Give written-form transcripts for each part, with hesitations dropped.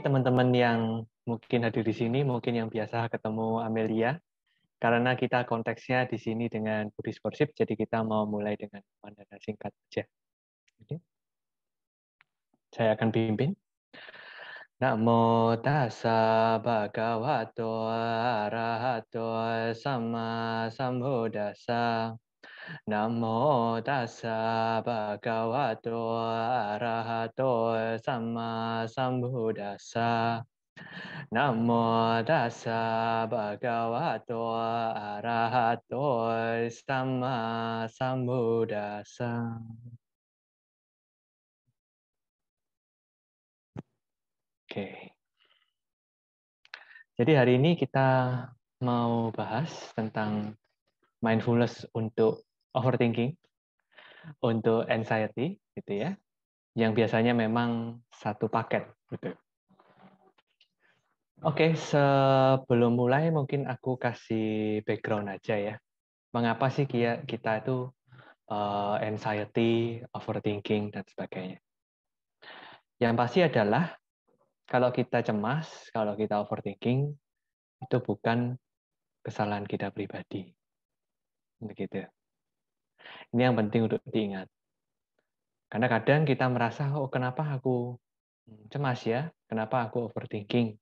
teman-teman yang mungkin hadir di sini, mungkin yang biasa ketemu Amelia, karena kita konteksnya di sini dengan Buddhist worship, jadi kita mau mulai dengan mandana singkat saja. Oke. Saya akan pimpin. Namo tassa bhagavato arahato sama sambuddhassa. Namo tassa bhagavato arahato sama sambuddhassa. Namo tassa bhagavato arahato sama sambuddhassa. Oke. Jadi hari ini kita mau bahas tentang mindfulness untuk overthinking, untuk anxiety, gitu ya. Yang biasanya memang satu paket, gitu. Oke, sebelum mulai mungkin aku kasih background aja ya. Mengapa sih kita itu anxiety, overthinking, dan sebagainya. Yang pasti adalah kalau kita cemas, kalau kita overthinking, itu bukan kesalahan kita pribadi. Begitu. Ini yang penting untuk diingat. Karena kadang kita merasa, oh kenapa aku cemas ya? Kenapa aku overthinking?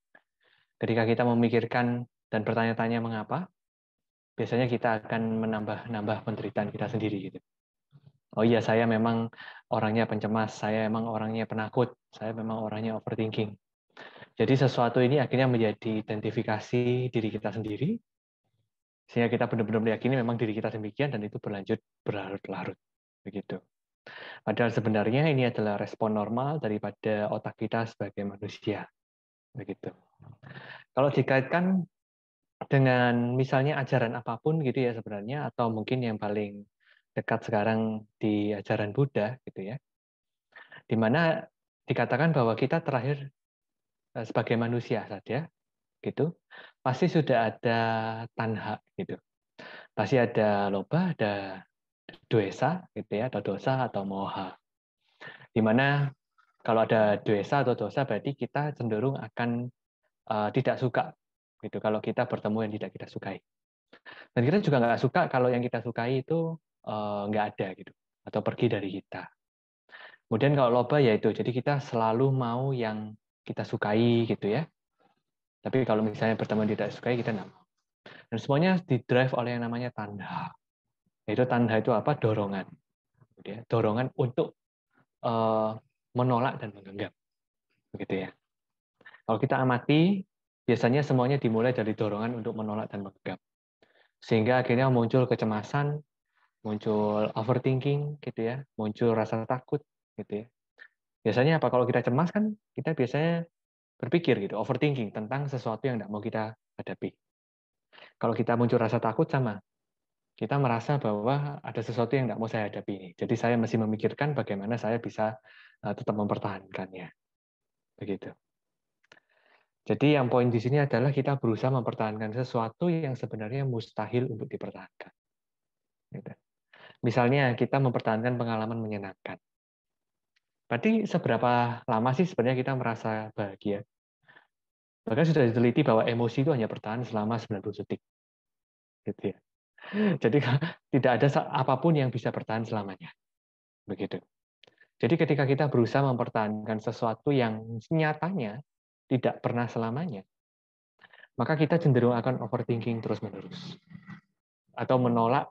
Ketika kita memikirkan dan bertanya-tanya mengapa, biasanya kita akan menambah penderitaan kita sendiri gitu. Oh iya, saya memang orangnya pencemas, saya memang orangnya penakut, saya memang orangnya overthinking. Jadi sesuatu ini akhirnya menjadi identifikasi diri kita sendiri, sehingga kita benar-benar meyakini memang diri kita demikian dan itu berlanjut berlarut-larut. Begitu. Padahal sebenarnya ini adalah respon normal daripada otak kita sebagai manusia. Begitu. Kalau dikaitkan dengan misalnya ajaran apapun gitu ya sebenarnya, atau mungkin yang paling dekat sekarang di ajaran Buddha gitu ya, di mana dikatakan bahwa kita terakhir sebagai manusia saja gitu, pasti sudah ada tanha gitu. Pasti ada loba, ada dosa gitu ya, atau dosa atau moha. Di mana kalau ada dosa atau dosa berarti kita cenderung akan tidak suka gitu kalau kita bertemu yang tidak kita sukai. Dan kita juga nggak suka kalau yang kita sukai itu nggak ada gitu atau pergi dari kita. Kemudian kalau loba ya itu, jadi kita selalu mau yang kita sukai gitu ya. Tapi kalau misalnya bertemu yang tidak sukai kita nggak mau. Dan semuanya didrive oleh yang namanya tanda. Yaitu tanda itu apa? Dorongan. Gitu ya. Dorongan untuk menolak dan menggenggam. Begitu ya. Kalau kita amati, biasanya semuanya dimulai dari dorongan untuk menolak dan menggenggam. Sehingga akhirnya muncul kecemasan, muncul overthinking gitu ya, muncul rasa takut gitu ya. Biasanya apa? Kalau kita cemas kan kita biasanya berpikir gitu, overthinking tentang sesuatu yang tidak mau kita hadapi. Kalau kita muncul rasa takut sama, kita merasa bahwa ada sesuatu yang tidak mau saya hadapi ini. Jadi saya mesti memikirkan bagaimana saya bisa tetap mempertahankannya. Begitu. Jadi yang poin di sini adalah kita berusaha mempertahankan sesuatu yang sebenarnya mustahil untuk dipertahankan. Gitu. Misalnya kita mempertahankan pengalaman menyenangkan. Berarti seberapa lama sih sebenarnya kita merasa bahagia? Bahkan sudah diteliti bahwa emosi itu hanya bertahan selama 90 detik. Gitu ya. Jadi tidak ada apapun yang bisa bertahan selamanya. Begitu. Jadi ketika kita berusaha mempertahankan sesuatu yang nyatanya tidak pernah selamanya, maka kita cenderung akan overthinking terus-menerus. Atau menolak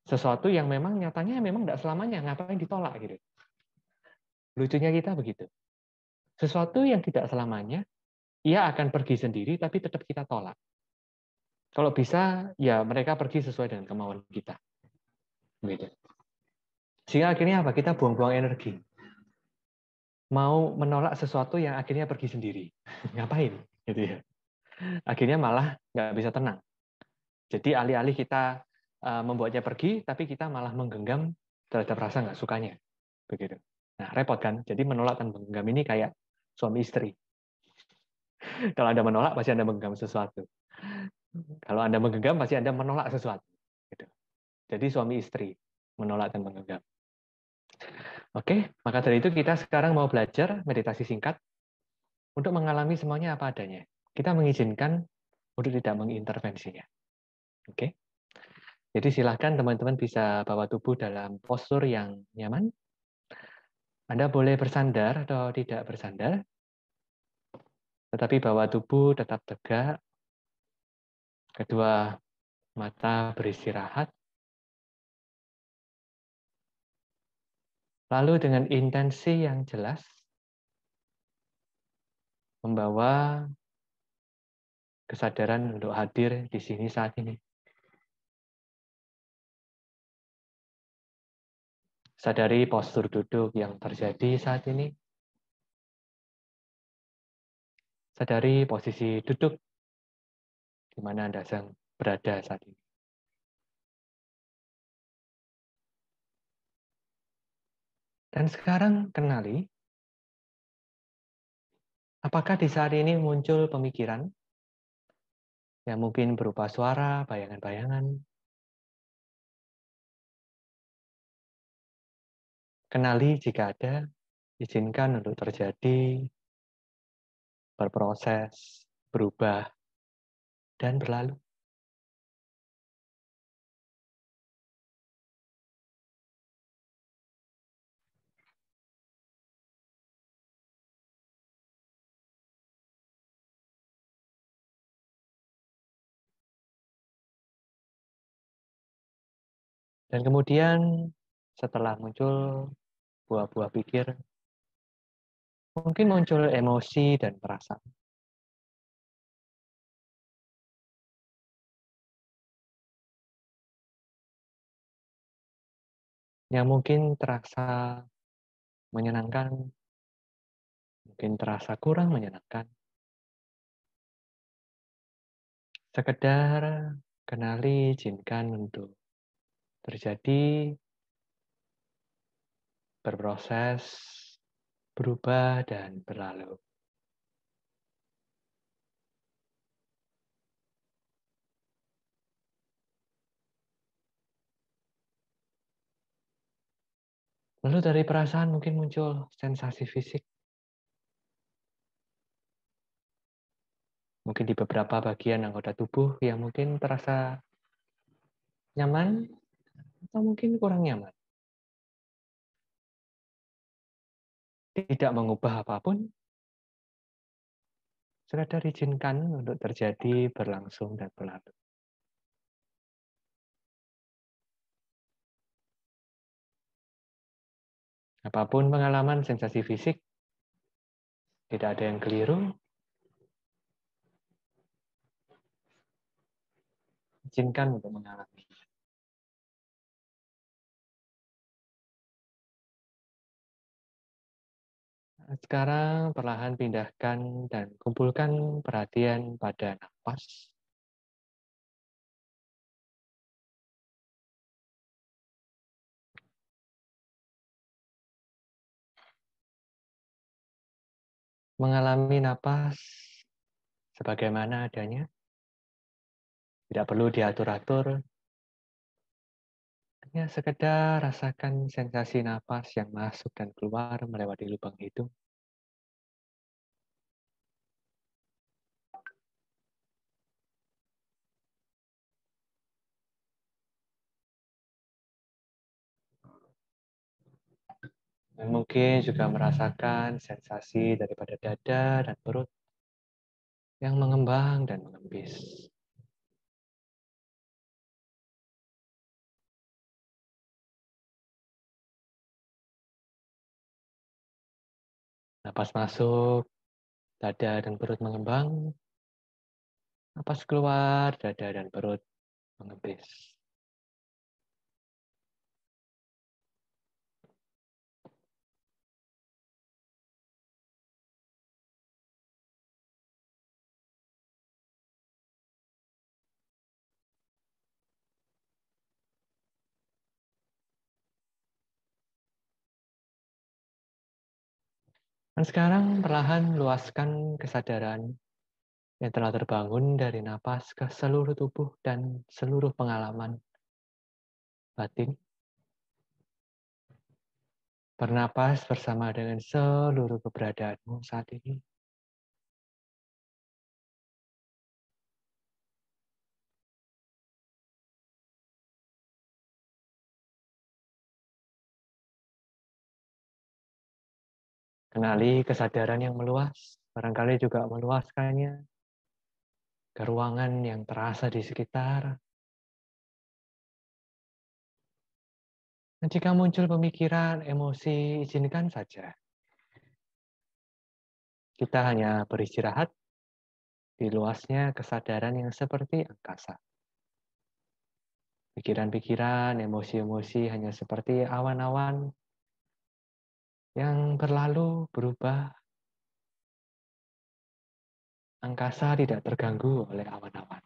sesuatu yang memang nyatanya memang tidak selamanya, ngapain ditolak gitu. Lucunya kita begitu. Sesuatu yang tidak selamanya, ia akan pergi sendiri tapi tetap kita tolak. Kalau bisa, ya mereka pergi sesuai dengan kemauan kita. Begitu. Sehingga akhirnya apa? Kita buang-buang energi. Mau menolak sesuatu yang akhirnya pergi sendiri. Ngapain? Gitu ya. Akhirnya malah nggak bisa tenang. Jadi alih-alih kita membuatnya pergi, tapi kita malah menggenggam terhadap rasa nggak sukanya. Begitu. Nah, repot kan? Jadi menolak dan menggenggam ini kayak suami istri. Kalau Anda menolak, pasti Anda menggenggam sesuatu. Kalau Anda menggenggam, pasti Anda menolak sesuatu. Gitu. Jadi suami istri, menolak dan menggenggam. Oke, maka dari itu kita sekarang mau belajar meditasi singkat. untuk mengalami semuanya apa adanya. Kita mengizinkan untuk tidak mengintervensinya. Oke. Jadi silahkan teman-teman bisa bawa tubuh dalam postur yang nyaman. Anda boleh bersandar atau tidak bersandar, tetapi bawa tubuh tetap tegak, kedua mata beristirahat, lalu dengan intensi yang jelas, membawa kesadaran untuk hadir di sini saat ini. Sadari postur duduk yang terjadi saat ini. Sadari posisi duduk di mana Anda sedang berada saat ini. Dan sekarang kenali, apakah di saat ini muncul pemikiran yang mungkin berupa suara, bayangan-bayangan. Kenali jika ada, izinkan untuk terjadi, berproses, berubah, dan berlalu. Dan kemudian setelah muncul buah-buah pikir, mungkin muncul emosi dan perasaan. Yang mungkin terasa menyenangkan, mungkin terasa kurang menyenangkan. Sekedar kenali, izinkan untuk terjadi, berproses, berubah, dan berlalu. Lalu dari perasaan mungkin muncul sensasi fisik. Mungkin di beberapa bagian anggota tubuh yang mungkin terasa nyaman atau mungkin kurang nyaman. Tidak mengubah apapun, sekadar izinkan untuk terjadi, berlangsung, dan berlalu. Apapun pengalaman sensasi fisik, tidak ada yang keliru, izinkan untuk mengalami. Sekarang perlahan pindahkan dan kumpulkan perhatian pada nafas. Mengalami napas sebagaimana adanya. Tidak perlu diatur-atur. Hanya sekedar rasakan sensasi napas yang masuk dan keluar melewati lubang hidung. Dan mungkin juga merasakan sensasi daripada dada dan perut yang mengembang dan mengembis. Napas masuk, dada dan perut mengembang. Napas keluar, dada dan perut mengembis. Dan sekarang perlahan luaskan kesadaran yang telah terbangun dari napas ke seluruh tubuh dan seluruh pengalaman batin. Bernapas bersama dengan seluruh keberadaanmu saat ini. Kenali kesadaran yang meluas, barangkali juga meluaskannya ke ruangan yang terasa di sekitar. Dan jika muncul pemikiran, emosi, izinkan saja. Kita hanya beristirahat di luasnya kesadaran yang seperti angkasa. Pikiran-pikiran, emosi-emosi hanya seperti awan-awan yang berlalu, berubah. Angkasa tidak terganggu oleh awan-awan.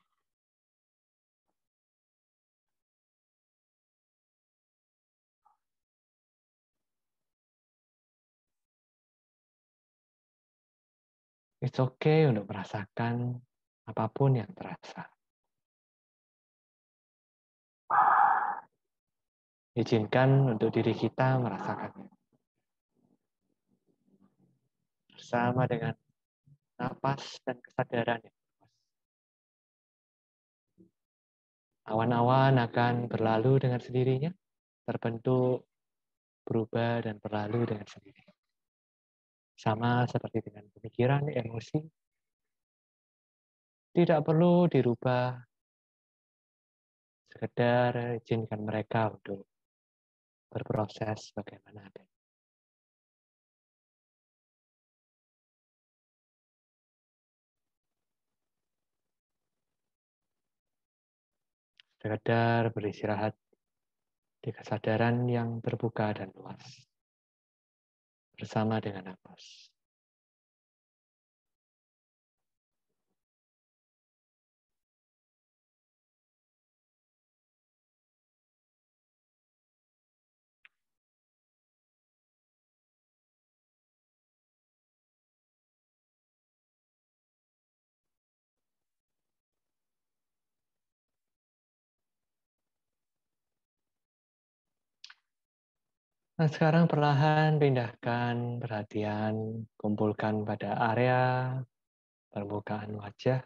It's okay untuk merasakan apapun yang terasa. Izinkan untuk diri kita merasakannya. Bersama dengan napas dan kesadaran yang luas. Awan-awan akan berlalu dengan sendirinya, terbentuk, berubah, dan berlalu dengan sendirinya. Sama seperti dengan pemikiran, emosi, tidak perlu dirubah, sekedar izinkan mereka untuk berproses bagaimana adanya. Sekedar beristirahat di kesadaran yang terbuka dan luas bersama dengan napas. Nah, sekarang perlahan pindahkan perhatian, kumpulkan pada area permukaan wajah.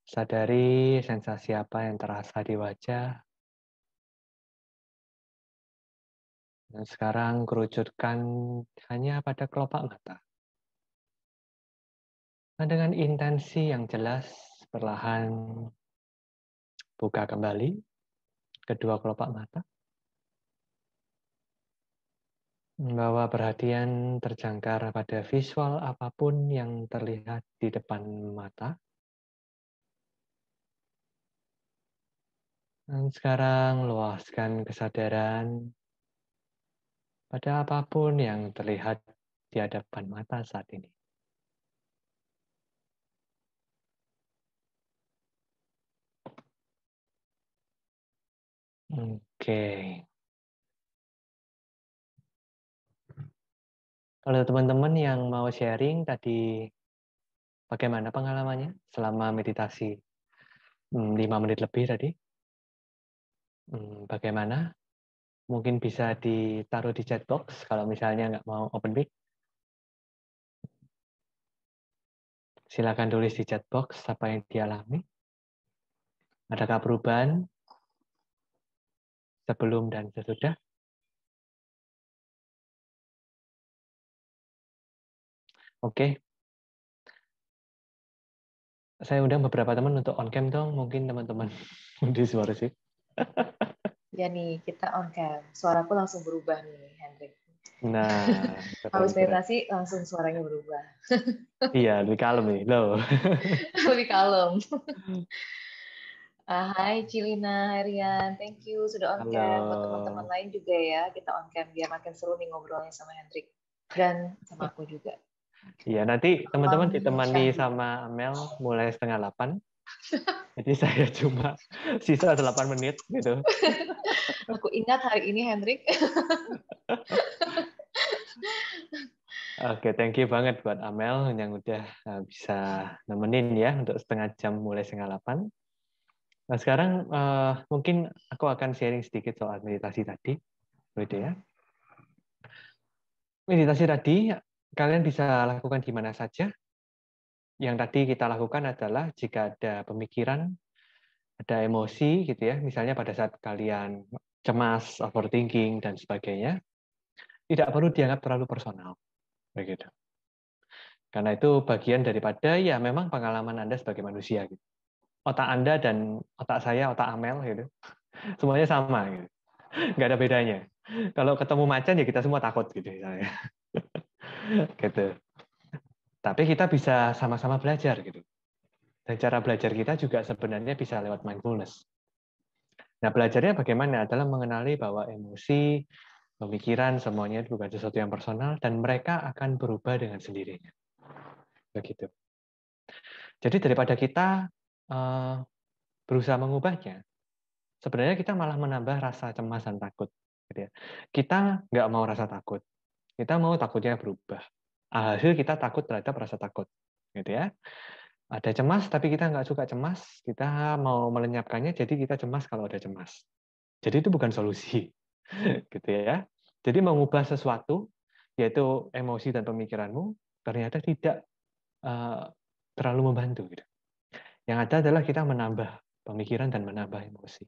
Sadari sensasi apa yang terasa di wajah. Dan sekarang kerucutkan hanya pada kelopak mata. Dan dengan intensi yang jelas, perlahan buka kembali kedua kelopak mata. Membawa perhatian terjangkar pada visual apapun yang terlihat di depan mata. Dan sekarang luaskan kesadaran pada apapun yang terlihat di hadapan mata saat ini. Oke. Kalau teman-teman yang mau sharing tadi, bagaimana pengalamannya selama meditasi 5 menit lebih tadi? Bagaimana? Mungkin bisa ditaruh di chat box kalau misalnya nggak mau open mic. Silakan tulis di chat box apa yang dialami. Adakah perubahan sebelum dan sesudah? Oke. Saya undang beberapa teman untuk on cam dong, mungkin teman-teman di suara sih. Ya nih, kita on cam. Suaraku langsung berubah nih, Hendrik. Nah, Habis keren. meditasi langsung suaranya berubah. Iya, lebih kalem nih, loh. Lebih kalem. Hai Cilina, hai Rian. Thank you sudah on cam. Buat teman-teman Halo. lain juga ya, kita on cam biar makin seru nih ngobrolnya sama Hendrik. Dan sama aku juga. Iya, nanti teman-teman Malam ditemani Syahdu. sama Amel mulai 7:30. Jadi saya cuma sisa 8 menit gitu. Aku ingat hari ini Hendrik. Oke, thank you banget buat Amel yang udah bisa nemenin ya untuk 1/2 jam mulai 7:30. Nah, sekarang mungkin aku akan sharing sedikit soal meditasi tadi. Gitu ya. Meditasi tadi kalian bisa lakukan di mana saja. Yang tadi kita lakukan adalah jika ada pemikiran, ada emosi gitu ya, misalnya pada saat kalian cemas, overthinking dan sebagainya, Tidak perlu dianggap terlalu personal, begitu. Karena itu bagian daripada ya memang pengalaman Anda sebagai manusia. Gitu. Otak Anda dan otak saya, otak Amel, gitu, semuanya sama. Gitu. Nggak ada bedanya. Kalau ketemu macan ya kita semua takut, gitu misalnya. Gitu. Tapi kita bisa sama-sama belajar, gitu. Dan cara belajar kita juga sebenarnya bisa lewat mindfulness. Nah, belajarnya bagaimana? Adalah mengenali bahwa emosi, pemikiran, semuanya itu bukan sesuatu yang personal, dan mereka akan berubah dengan sendirinya. Begitu. Jadi daripada kita berusaha mengubahnya, sebenarnya kita malah menambah rasa cemas dan takut. Gitu ya. Kita nggak mau rasa takut, kita mau takutnya berubah. Hasil kita takut terhadap rasa takut. Gitu ya. Ada cemas, tapi kita nggak suka cemas, kita mau melenyapkannya, jadi kita cemas kalau ada cemas. Jadi itu bukan solusi. Gitu ya. Jadi mengubah sesuatu, yaitu emosi dan pemikiranmu, ternyata tidak terlalu membantu. Gitu. Yang ada adalah kita menambah pemikiran dan menambah emosi.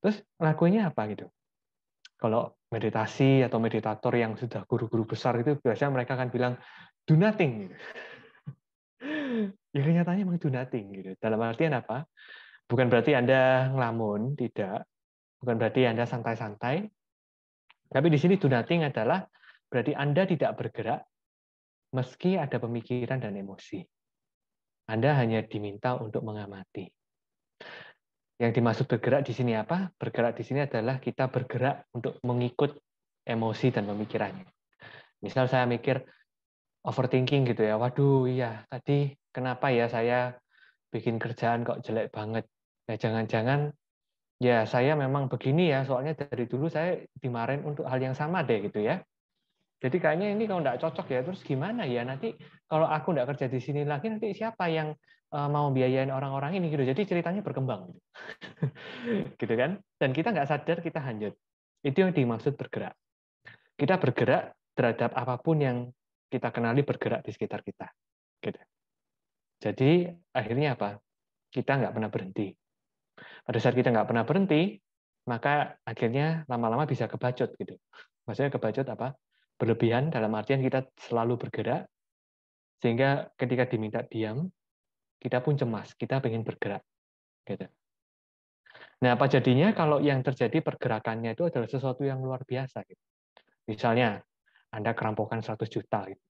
Terus lakuinnya apa gitu? Kalau meditasi atau meditator yang sudah guru-guru besar itu biasanya mereka akan bilang do nothing. Gitu. Ya kenyataannya memang do nothing gitu. Dalam artian apa? Bukan berarti Anda ngelamun, tidak. Bukan berarti Anda santai-santai. Tapi di sini do nothing adalah berarti Anda tidak bergerak meski ada pemikiran dan emosi. Anda hanya diminta untuk mengamati. Yang dimaksud bergerak di sini apa? Bergerak di sini adalah kita bergerak untuk mengikut emosi dan pemikirannya. Misal saya mikir overthinking gitu ya, waduh iya tadi kenapa ya saya bikin kerjaan kok jelek banget. Ya jangan-jangan ya saya memang begini ya, soalnya dari dulu saya dimarahin untuk hal yang sama deh gitu ya. Jadi kayaknya ini kalau nggak cocok ya, terus gimana ya nanti kalau aku nggak kerja di sini lagi, nanti siapa yang mau biayain orang-orang ini gitu. Jadi ceritanya berkembang. Gitu kan? Dan kita nggak sadar kita hanyut. Itu yang dimaksud bergerak. Kita bergerak terhadap apapun yang kita kenali bergerak di sekitar kita. Gitu. Jadi akhirnya apa? Kita nggak pernah berhenti. Pada saat kita nggak pernah berhenti, maka akhirnya lama-lama bisa kebacut gitu. Maksudnya kebacut apa? Berlebihan dalam artian kita selalu bergerak, sehingga ketika diminta diam, kita pun cemas, kita pengen bergerak. Gitu. Nah, apa jadinya kalau yang terjadi pergerakannya itu adalah sesuatu yang luar biasa. Gitu. Misalnya, Anda kerampokan 100 juta. Gitu.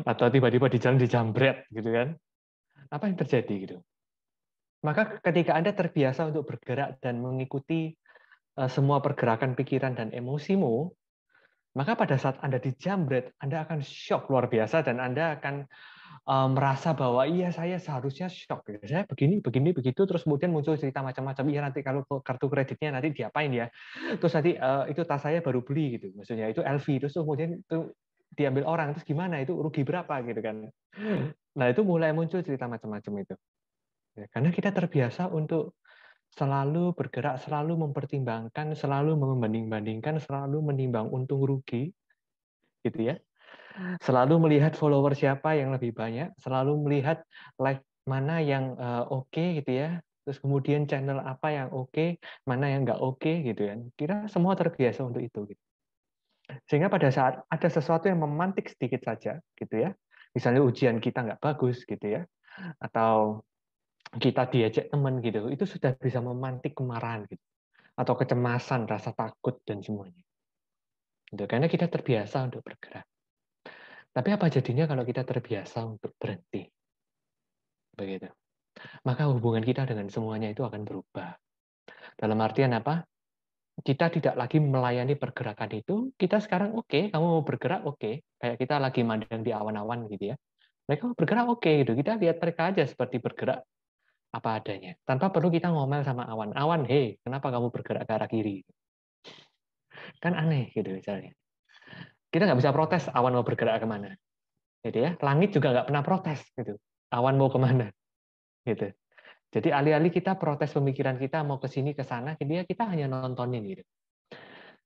Atau tiba-tiba di jalan dijambret. Gitu kan. Apa yang terjadi? Gitu. Maka ketika Anda terbiasa untuk bergerak dan mengikuti semua pergerakan pikiran dan emosimu, maka pada saat Anda dijambret, Anda akan shock luar biasa dan Anda akan merasa bahwa iya saya seharusnya shock. Saya begini, begini, begitu, terus kemudian muncul cerita macam-macam. Iya nanti kalau kartu kreditnya nanti diapain ya? Terus nanti itu tas saya baru beli gitu, maksudnya itu LV, terus kemudian itu diambil orang, terus gimana? Itu rugi berapa gitu kan? Nah itu mulai muncul cerita macam-macam itu. Ya, karena kita terbiasa untuk selalu bergerak, selalu mempertimbangkan, selalu membanding-bandingkan, selalu menimbang untung rugi, gitu ya. Selalu melihat follower siapa yang lebih banyak, selalu melihat like mana yang oke gitu ya. Terus kemudian channel apa yang oke, mana yang nggak oke gitu ya. Kita semua terbiasa untuk itu. Gitu. Sehingga pada saat ada sesuatu yang memantik sedikit saja gitu ya. Misalnya ujian kita nggak bagus gitu ya. Atau kita diajak teman gitu, itu sudah bisa memantik kemarahan gitu. Atau kecemasan, rasa takut dan semuanya. Gitu. Karena kita terbiasa untuk bergerak. Tapi apa jadinya kalau kita terbiasa untuk berhenti? Begitu. Maka hubungan kita dengan semuanya itu akan berubah. Dalam artian apa? Kita tidak lagi melayani pergerakan itu. Kita sekarang oke, kamu mau bergerak oke. Kayak kita lagi mandang di awan-awan gitu ya. Mereka mau bergerak oke gitu. Kita lihat mereka aja seperti bergerak apa adanya. Tanpa perlu kita ngomel sama awan. Awan, hei, kenapa kamu bergerak ke arah kiri? Kan aneh gitu misalnya. Kita nggak bisa protes awan mau bergerak kemana. Gitu ya. Langit juga nggak pernah protes gitu. Awan mau kemana? Gitu. Jadi alih-alih kita protes pemikiran kita mau ke sini ke sana, kita hanya nontonin gitu.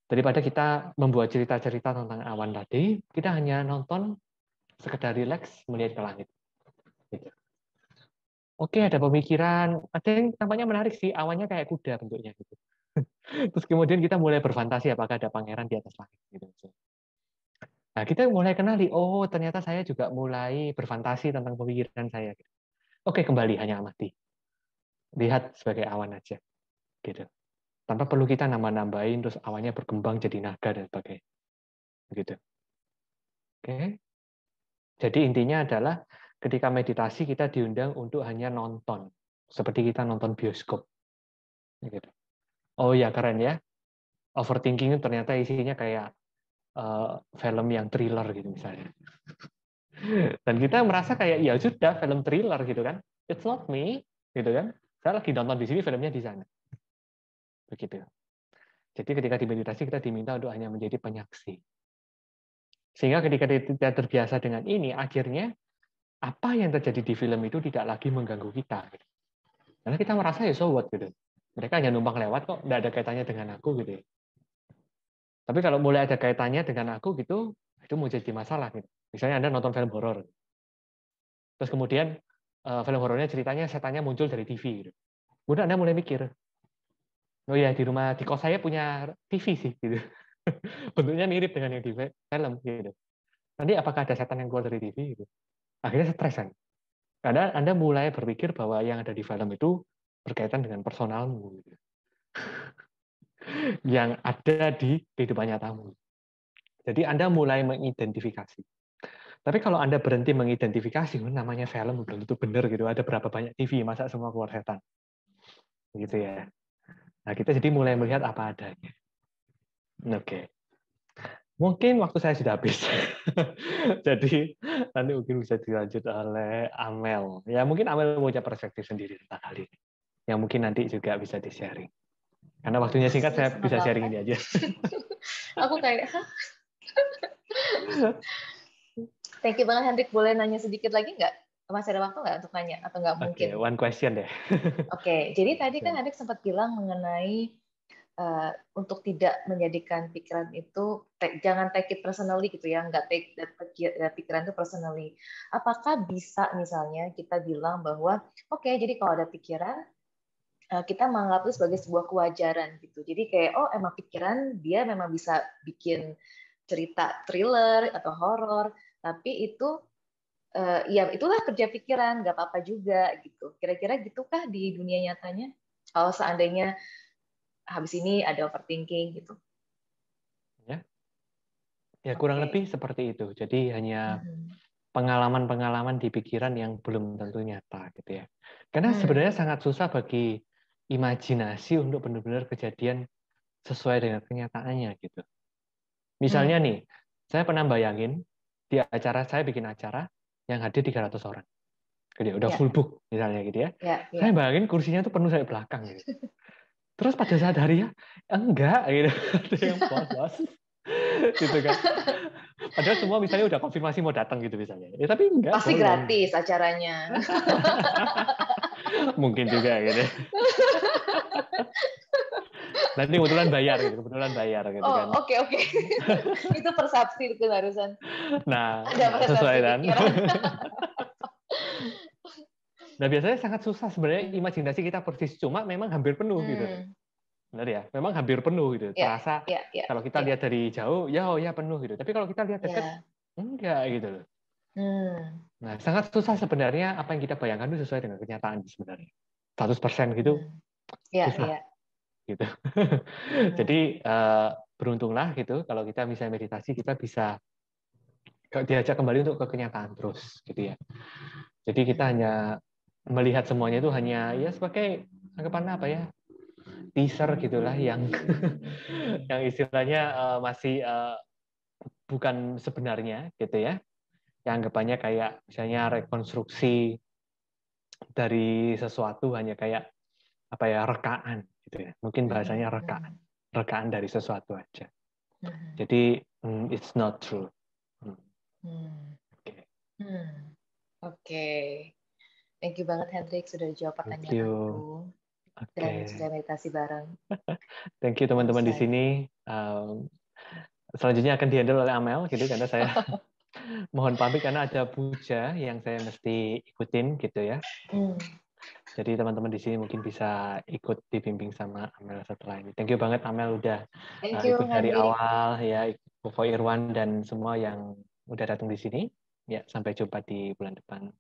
Daripada kita membuat cerita-cerita tentang awan tadi, kita hanya nonton sekedar rileks melihat ke langit. Gitu. Oke, ada pemikiran, ada yang tampaknya menarik sih, awannya kayak kuda bentuknya gitu. Terus kemudian kita mulai berfantasi apakah ada pangeran di atas langit gitu. Nah, kita mulai kenali, oh ternyata saya juga mulai berfantasi tentang pemikiran saya. Oke, kembali hanya amati. Lihat sebagai awan aja gitu. Tanpa perlu kita nambah-nambahin terus awannya berkembang jadi naga dan sebagainya. Begitu. Oke. Jadi intinya adalah ketika meditasi kita diundang untuk hanya nonton. Seperti kita nonton bioskop. Gitu. Oh ya, keren ya. Overthinking itu ternyata isinya kayak film yang thriller gitu misalnya. Dan kita merasa kayak ya sudah film thriller gitu kan. It's not me gitu kan. Saya lagi nonton di sini, filmnya di sana. Begitu. Jadi ketika di meditasi kita diminta untuk hanya menjadi penyaksi. Sehingga ketika kita terbiasa dengan ini, akhirnya apa yang terjadi di film itu tidak lagi mengganggu kita. Gitu. Karena kita merasa ya so what gitu. Mereka hanya numpang lewat kok, tidak ada kaitannya dengan aku gitu. Tapi kalau mulai ada kaitannya dengan aku gitu, itu mau jadi masalah gitu. Misalnya Anda nonton film horor, terus kemudian film horornya ceritanya setannya muncul dari TV gitu. Kemudian Anda mulai mikir, oh ya di kos saya punya TV sih gitu. Bentuknya mirip dengan yang di film gitu. Nanti apakah ada setan yang keluar dari TV gitu. Akhirnya stres kan. Karena Anda mulai berpikir bahwa yang ada di film itu berkaitan dengan personalmu gitu. Yang ada di kehidupan nyatamu. Jadi Anda mulai mengidentifikasi. Tapi kalau Anda berhenti mengidentifikasi, namanya film belum tentu benar gitu. Ada berapa banyak TV, masa semua keluar setan? Gitu ya. Nah, kita jadi mulai melihat apa adanya. Oke. Mungkin waktu saya sudah habis. Jadi nanti mungkin bisa dilanjut oleh Amel. Ya mungkin Amel punya perspektif sendiri tentang hal ini. Yang mungkin nanti juga bisa di-sharing. Karena waktunya singkat, saya bisa sharing ini aja. Aku kayak, thank you banget Hendrik. Boleh nanya sedikit lagi nggak? Masih ada waktu nggak untuk nanya? Atau nggak mungkin? Oke, one question deh. Oke, jadi tadi kan Hendrik sempat bilang mengenai untuk tidak menjadikan pikiran itu, jangan take it personally gitu ya, nggak take pikiran itu personally. Apakah bisa misalnya kita bilang bahwa, oke, jadi kalau ada pikiran, kita menganggap itu sebagai sebuah kewajaran gitu. Jadi kayak, oh emang pikiran dia memang bisa bikin cerita thriller atau horor, tapi itu ya itulah kerja pikiran, nggak apa-apa juga gitu. Kira-kira gitukah di dunia nyatanya? Kalau seandainya habis ini ada overthinking gitu. Ya kurang lebih seperti itu. Jadi hanya pengalaman-pengalaman di pikiran yang belum tentu nyata gitu ya. Karena sebenarnya sangat susah bagi imajinasi untuk benar-benar kejadian sesuai dengan kenyataannya gitu. Misalnya nih, saya pernah bayangin di acara, saya bikin acara yang hadir 300 orang. Gitu, udah full book misalnya gitu ya. Saya bayangin kursinya tuh penuh sampai belakang gitu. Terus pada saat harinya enggak gitu. Ada yang bos-bos. Gitu kan. Padahal semua misalnya udah konfirmasi mau datang gitu misalnya. Ya, tapi enggak. Pasti gratis acaranya. Mungkin juga gitu. Nanti kebetulan bayar gitu, kan. Oke. Itu persepsi itu barusan. Nah, sesuai kan. Nah, biasanya sangat susah sebenarnya imajinasi kita persis, cuma memang hampir penuh gitu. Benar ya, memang hampir penuh gitu. Terasa kalau kita lihat dari jauh, ya penuh gitu. Tapi kalau kita lihat dekat, enggak gitu loh. Nah, sangat susah sebenarnya apa yang kita bayangkan itu sesuai dengan kenyataan sebenarnya. 100% gitu, susah. Gitu. Jadi beruntunglah gitu kalau kita misalnya meditasi, kita bisa diajak kembali untuk ke kenyataan terus gitu ya. Jadi kita hanya melihat semuanya itu hanya ya sebagai anggapan apa ya, teaser gitulah yang yang istilahnya masih bukan sebenarnya gitu ya. Yang anggapannya kayak misalnya rekonstruksi dari sesuatu, hanya kayak apa ya, rekaan gitu ya. Mungkin bahasanya rekaan dari sesuatu aja. Jadi it's not true. Oke. Thank you banget Hendrik sudah jawab pertanyaan aku dan sudah meditasi bareng. Thank you teman-teman di sini. Selanjutnya akan dihandle oleh Amel gitu, karena saya mohon pamit karena ada puja yang saya mesti ikutin gitu ya. Jadi teman-teman di sini mungkin bisa ikut dibimbing sama Amel setelah ini. Thank you banget Amel udah Thank you, ikut dari Hendrik. awal ya, Ko Irwan dan semua yang udah datang di sini. Ya, sampai jumpa di bulan depan.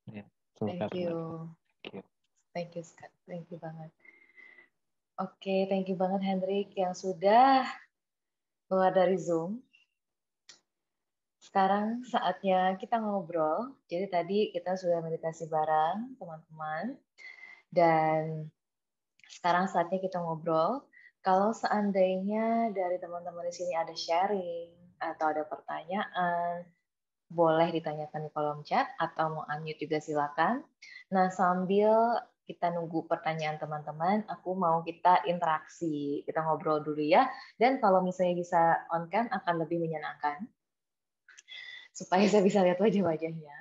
Ya, semoga Thank you. bermanfaat. Thank you. Thank you, Scott. Thank you banget. Oke, thank you banget Hendrik yang sudah keluar dari Zoom. Sekarang saatnya kita ngobrol. Jadi tadi kita sudah meditasi bareng, teman-teman. Dan sekarang saatnya kita ngobrol. Kalau seandainya dari teman-teman di sini ada sharing atau ada pertanyaan, boleh ditanyakan di kolom chat atau mau unmute juga silakan. Nah, sambil kita nunggu pertanyaan teman-teman, aku mau kita interaksi. Kita ngobrol dulu ya. Dan kalau misalnya bisa on cam akan lebih menyenangkan. Supaya saya bisa lihat wajah-wajahnya.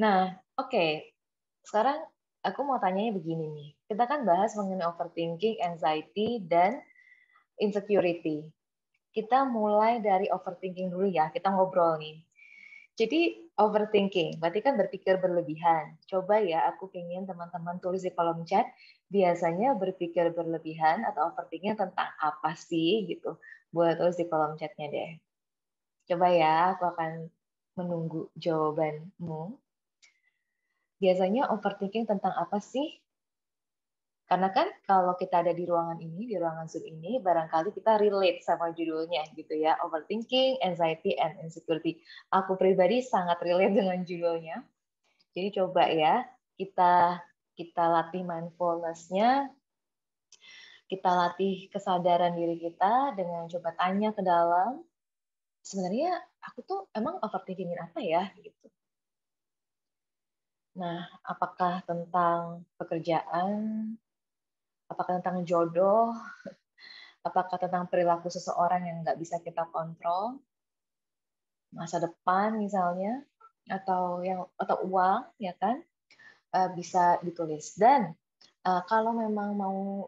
Nah, oke. Sekarang aku mau tanyanya begini nih. Kita kan bahas mengenai overthinking, anxiety, dan insecurity. Kita mulai dari overthinking dulu ya. Kita ngobrol nih. Jadi overthinking, berarti kan berpikir berlebihan. Coba ya, aku ingin teman-teman tulis di kolom chat, biasanya berpikir berlebihan atau overthinking tentang apa sih gitu. Boleh tulis di kolom chatnya deh. Coba ya, aku akan menunggu jawabanmu. Biasanya overthinking tentang apa sih? Karena kan kalau kita ada di ruangan ini, di ruangan Zoom ini, barangkali kita relate sama judulnya gitu ya, overthinking, anxiety, and insecurity. Aku pribadi sangat relate dengan judulnya. Jadi coba ya, kita latih mindfulness-nya, kita latih kesadaran diri kita dengan coba tanya ke dalam, sebenarnya aku tuh emang overthinkingin apa ya? Gitu. Nah, apakah tentang pekerjaan, apakah tentang jodoh, apakah tentang perilaku seseorang yang nggak bisa kita kontrol, masa depan misalnya, atau uang, ya kan, bisa ditulis. Dan kalau memang mau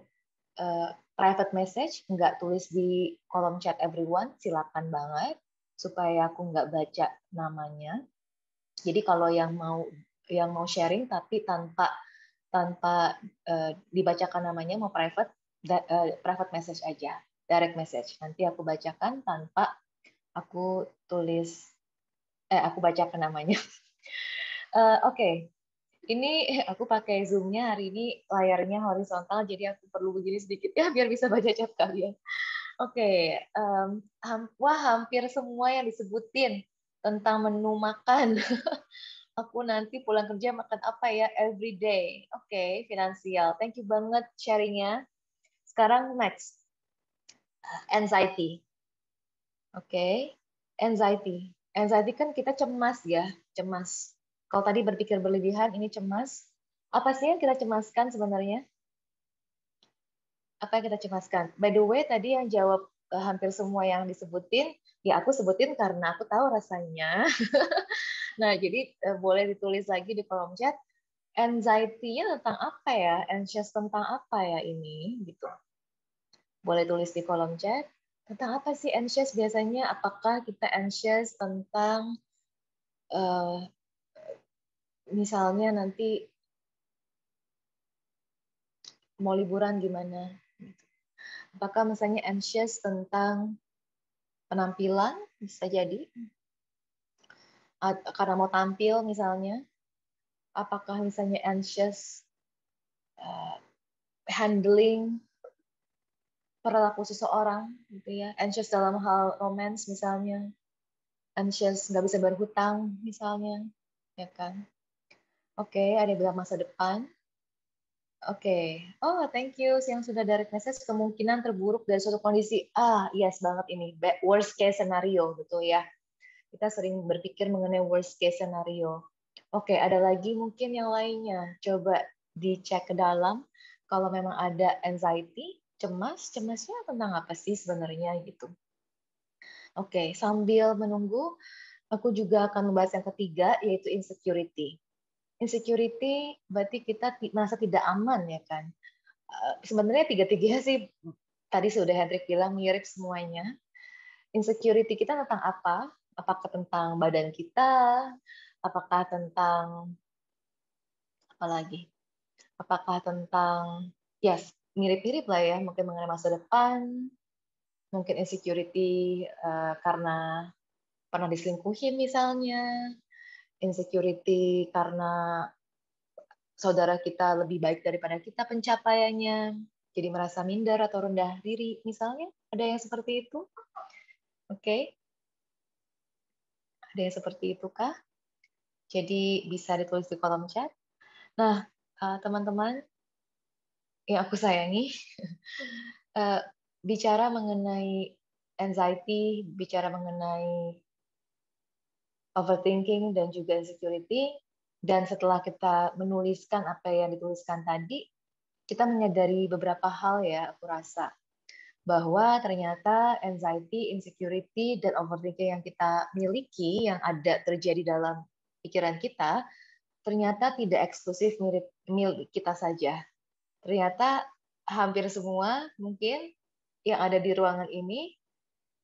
private message, nggak tulis di kolom chat everyone, silakan banget, supaya aku nggak baca namanya. Jadi kalau yang mau sharing tapi tanpa dibacakan namanya, mau private message aja, direct message. Nanti aku bacakan tanpa aku aku bacakan namanya. Oke. Ini aku pakai Zoom-nya hari ini layarnya horizontal, jadi aku perlu begini sedikit ya biar bisa baca chat kalian. Oke, wah hampir semua yang disebutin tentang menu makan. Aku nanti pulang kerja makan apa ya every day. Oke, finansial. Thank you banget sharingnya. Sekarang next, anxiety. Oke, anxiety. Anxiety kan kita cemas ya, cemas. Kalau tadi berpikir berlebihan, ini cemas. Apa sih yang kita cemaskan sebenarnya? Apa yang kita cemaskan? By the way, tadi yang jawab hampir semua yang disebutin, ya aku sebutin karena aku tahu rasanya. Nah, jadi boleh ditulis lagi di kolom chat, anxiety-nya tentang apa ya? Anxious tentang apa ya ini? Gitu. Boleh tulis di kolom chat. Tentang apa sih anxious biasanya? Apakah kita anxious tentang misalnya nanti mau liburan gimana? Apakah misalnya anxious tentang penampilan? Bisa jadi. Karena mau tampil misalnya. Apakah misalnya anxious handling perilaku seseorang gitu ya, anxious dalam hal romance misalnya, anxious nggak bisa berhutang misalnya, ya kan? Oke, ada yang bilang masa depan. Oke, oh thank you yang sudah direct message, kemungkinan terburuk dari suatu kondisi. Yes banget ini, worst case scenario, betul ya. Kita sering berpikir mengenai worst case scenario. Oke, ada lagi mungkin yang lainnya. Coba dicek ke dalam, kalau memang ada anxiety, cemasnya tentang apa sih sebenarnya gitu. Oke, sambil menunggu, aku juga akan membahas yang ketiga, yaitu insecurity. Insecurity berarti kita merasa tidak aman, ya kan? Sebenarnya tiga-tiganya sih, tadi sudah Hendrik bilang, mirip semuanya. Insecurity kita tentang apa? Apakah tentang badan kita? Apakah tentang apa lagi? Apakah tentang, yes, mirip-mirip lah ya, mungkin mengenai masa depan, mungkin insecurity karena pernah diselingkuhin misalnya, insecurity karena saudara kita lebih baik daripada kita pencapaiannya, jadi merasa minder atau rendah diri misalnya, ada yang seperti itu? Oke, ada yang seperti itu kah? Jadi bisa ditulis di kolom chat. Nah, teman-teman yang aku sayangi, bicara mengenai anxiety, bicara mengenai overthinking dan juga insecurity, dan setelah kita menuliskan apa yang dituliskan tadi, kita menyadari beberapa hal ya, aku rasa. Bahwa ternyata anxiety, insecurity, dan overthinking yang kita miliki, yang ada terjadi dalam pikiran kita, ternyata tidak eksklusif milik kita saja. Ternyata hampir semua mungkin yang ada di ruangan ini,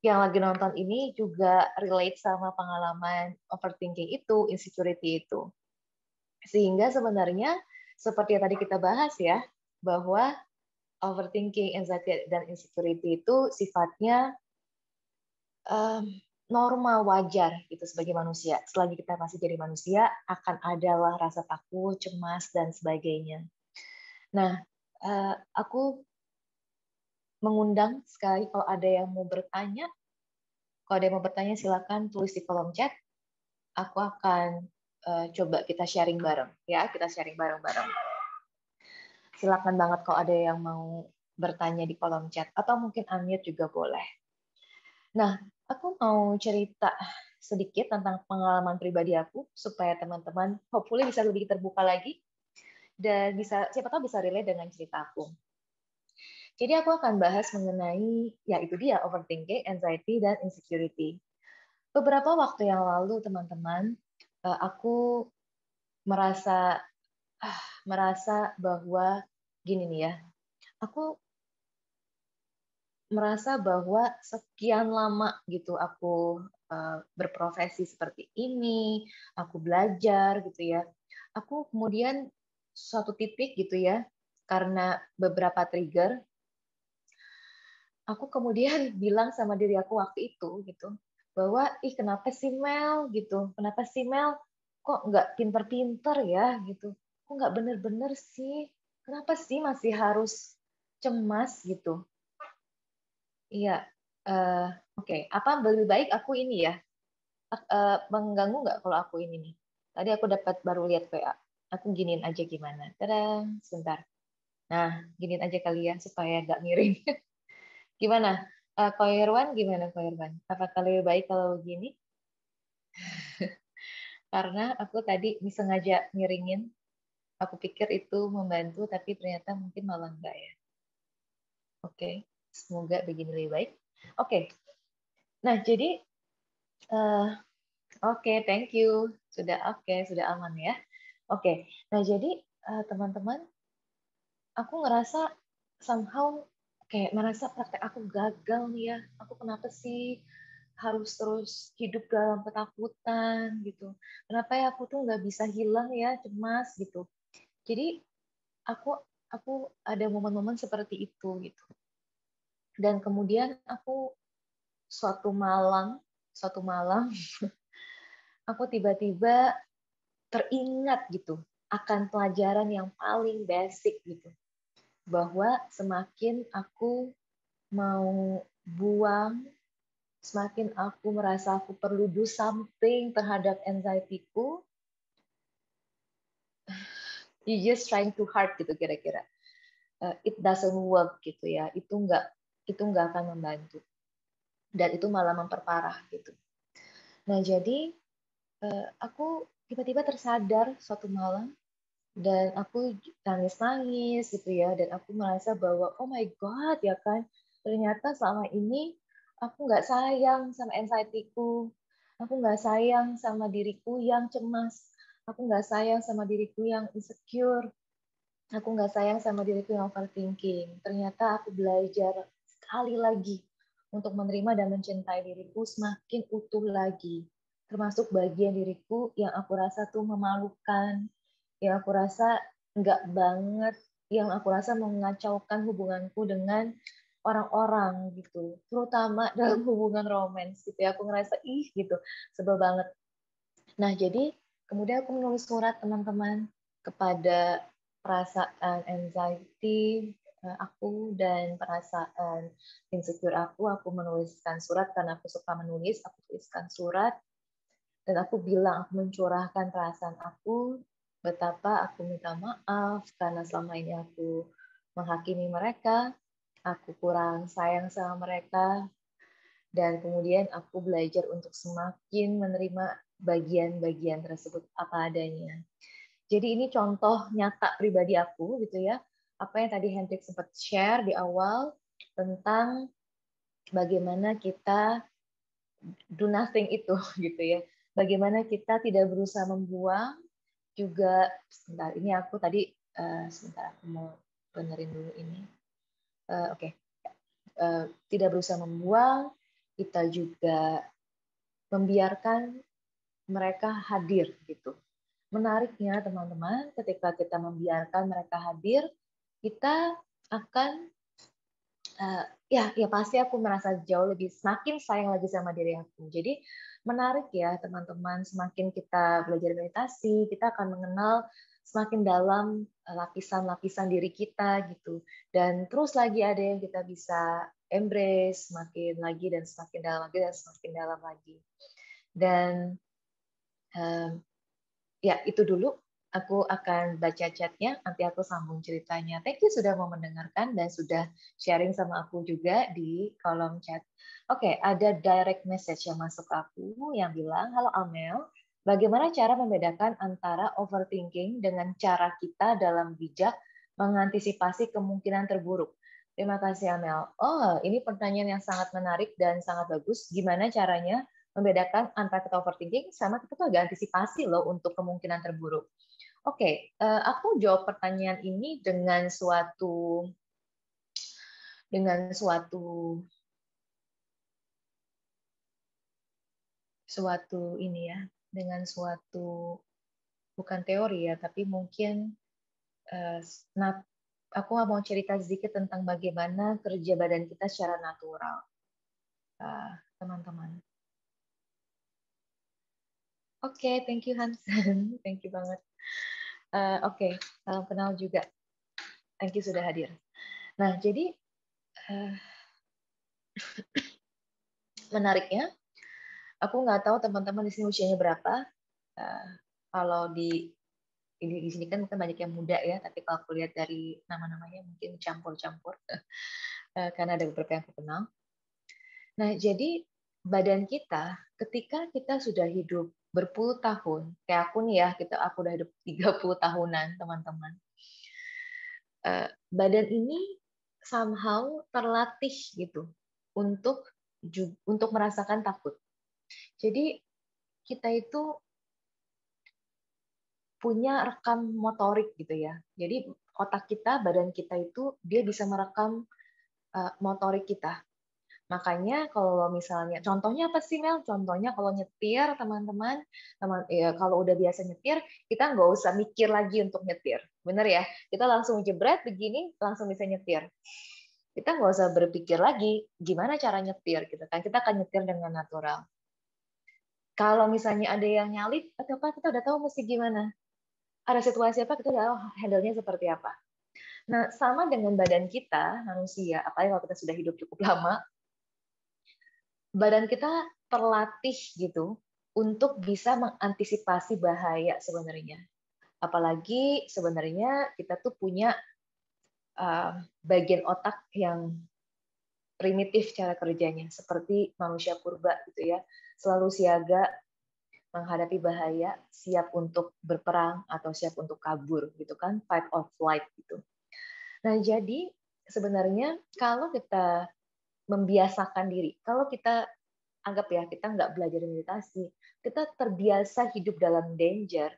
yang lagi nonton ini juga relate sama pengalaman overthinking itu, insecurity itu. Sehingga sebenarnya seperti yang tadi kita bahas ya, bahwa overthinking, anxiety, dan insecurity itu sifatnya normal, wajar gitu sebagai manusia. Selagi kita masih jadi manusia, akan adalah rasa takut, cemas, dan sebagainya. Nah, aku mengundang sekali kalau ada yang mau bertanya. Kalau ada yang mau bertanya, silakan tulis di kolom chat. Aku akan coba kita sharing bareng, ya. Kita sharing bareng-bareng. Silakan banget kalau ada yang mau bertanya di kolom chat, atau mungkin unmute juga boleh. Nah, aku mau cerita sedikit tentang pengalaman pribadi aku supaya teman-teman hopefully bisa lebih terbuka lagi dan bisa siapa tahu bisa relate dengan cerita aku. Jadi aku akan bahas mengenai ya itu dia overthinking, anxiety, dan insecurity. Beberapa waktu yang lalu teman-teman, aku merasa bahwa gini nih ya, aku merasa bahwa sekian lama gitu aku berprofesi seperti ini, aku belajar gitu ya. Aku kemudian suatu titik gitu ya, karena beberapa trigger, aku kemudian bilang sama diri aku waktu itu gitu, bahwa ih kenapa sih Mel gitu, kenapa sih Mel kok nggak pinter-pinter ya gitu, kok nggak bener-bener sih, kenapa sih masih harus cemas gitu. Iya, oke. Apa lebih baik aku ini ya, mengganggu nggak kalau aku ini nih? Tadi aku dapat baru lihat PA. Aku giniin aja gimana? Tadang, sebentar. Nah, giniin aja kali ya supaya nggak miring. Gimana? Ko Irwan gimana Ko Irwan? Apakah lebih baik kalau begini? Karena aku tadi sengaja miringin. Aku pikir itu membantu, tapi ternyata mungkin malah enggak ya. Oke, semoga begini lebih baik. Oke, nah jadi oke, thank you. Sudah sudah aman ya. Oke, nah jadi teman-teman, aku ngerasa somehow kayak merasa praktek aku gagal nih ya. Aku kenapa sih harus terus hidup dalam ketakutan gitu? Kenapa ya aku tuh nggak bisa hilang ya cemas gitu? Jadi aku aku ada momen-momen seperti itu gitu. Dan kemudian aku suatu malam aku tiba-tiba teringat gitu akan pelajaran yang paling basic gitu, bahwa semakin aku mau buang, semakin aku merasa aku perlu do something terhadap anxiety-ku, you just trying too hard gitu kira-kira. It doesn't work gitu ya, itu nggak akan membantu dan itu malah memperparah gitu. Nah jadi aku tiba-tiba tersadar suatu malam dan aku nangis-nangis gitu ya, dan aku merasa bahwa oh my god ya kan, ternyata selama ini aku nggak sayang sama anxiety-ku, aku nggak sayang sama diriku yang cemas, aku nggak sayang sama diriku yang insecure, aku nggak sayang sama diriku yang overthinking. Ternyata aku belajar sekali lagi untuk menerima dan mencintai diriku semakin utuh lagi, termasuk bagian diriku yang aku rasa tuh memalukan, yang aku rasa nggak banget yang aku rasa mengacaukan hubunganku dengan orang-orang gitu, terutama dalam hubungan romans gitu ya. Aku ngerasa gitu, sebel banget. Nah, jadi kemudian aku menulis surat teman-teman kepada perasaan anxiety aku dan perasaan insecure aku menuliskan surat karena aku suka menulis, aku tuliskan surat dan aku bilang, aku mencurahkan perasaan aku, betapa aku minta maaf karena selama ini aku menghakimi mereka, aku kurang sayang sama mereka, dan kemudian aku belajar untuk semakin menerima bagian-bagian tersebut apa adanya. Jadi ini contoh nyata pribadi aku gitu ya. Apa yang tadi Hendrik sempat share di awal tentang bagaimana kita do nothing itu gitu ya. Bagaimana kita tidak berusaha membuang juga. Sebentar, ini aku tadi sebentar aku mau benerin dulu ini. Oke. Tidak berusaha membuang, kita juga membiarkan mereka hadir gitu. Menariknya teman-teman, ketika kita membiarkan mereka hadir, kita akan ya pasti aku merasa jauh lebih semakin sayang lagi sama diri aku. Jadi menarik ya teman-teman, semakin kita belajar meditasi, kita akan mengenal semakin dalam lapisan-lapisan diri kita gitu. Dan terus lagi ada yang kita bisa embrace semakin lagi dan semakin dalam lagi dan semakin dalam lagi. Dan ya itu dulu. Aku akan baca chatnya, nanti aku sambung ceritanya. Thank you sudah mau mendengarkan dan sudah sharing sama aku juga di kolom chat. Oke, ada direct message yang masuk ke aku yang bilang, halo Amel, bagaimana cara membedakan antara overthinking dengan cara kita dalam bijak mengantisipasi kemungkinan terburuk? Terima kasih Amel. Oh, ini pertanyaan yang sangat menarik dan sangat bagus. Gimana caranya membedakan antara kita overthinking sama kita tuh agak antisipasi loh untuk kemungkinan terburuk. Oke, aku jawab pertanyaan ini dengan suatu ini ya, dengan suatu bukan teori ya, tapi mungkin aku mau cerita sedikit tentang bagaimana kerja badan kita secara natural, teman-teman. Oke, thank you Hansen, thank you banget. Oke, salam kenal juga. Thank you sudah hadir. Nah, jadi menariknya, aku nggak tahu teman-teman di sini usianya berapa. Kalau di sini kan banyak yang muda ya, tapi kalau aku lihat dari nama-namanya mungkin campur-campur, karena ada beberapa yang aku kenal. Nah, jadi badan kita, ketika kita sudah hidup berpuluh tahun, kayak aku nih ya, aku udah hidup 30 tahunan, teman-teman. Badan ini somehow terlatih gitu untuk merasakan takut. Jadi kita itu punya rekam motorik gitu ya. Jadi otak kita, badan kita itu dia bisa merekam motorik kita. Makanya kalau misalnya, contohnya apa sih Mel? Contohnya kalau nyetir teman-teman, ya, kalau udah biasa nyetir, kita nggak usah mikir lagi untuk nyetir, bener ya? Kita langsung jebret begini, langsung bisa nyetir. Kita nggak usah berpikir lagi gimana cara nyetir, gitu kan? Kita akan nyetir dengan natural. Kalau misalnya ada yang nyalip atau apa, kita udah tahu mesti gimana. Ada situasi apa, kita udah tahu handle-nya seperti apa. Nah, sama dengan badan kita, manusia, apalagi kalau kita sudah hidup cukup lama, badan kita terlatih gitu untuk bisa mengantisipasi bahaya sebenarnya. Apalagi sebenarnya kita tuh punya bagian otak yang primitif cara kerjanya, seperti manusia purba gitu ya, selalu siaga menghadapi bahaya, siap untuk berperang atau siap untuk kabur gitu kan, fight or flight gitu. Nah, jadi sebenarnya kalau kita membiasakan diri, kalau kita anggap ya kita nggak belajar meditasi, kita terbiasa hidup dalam danger,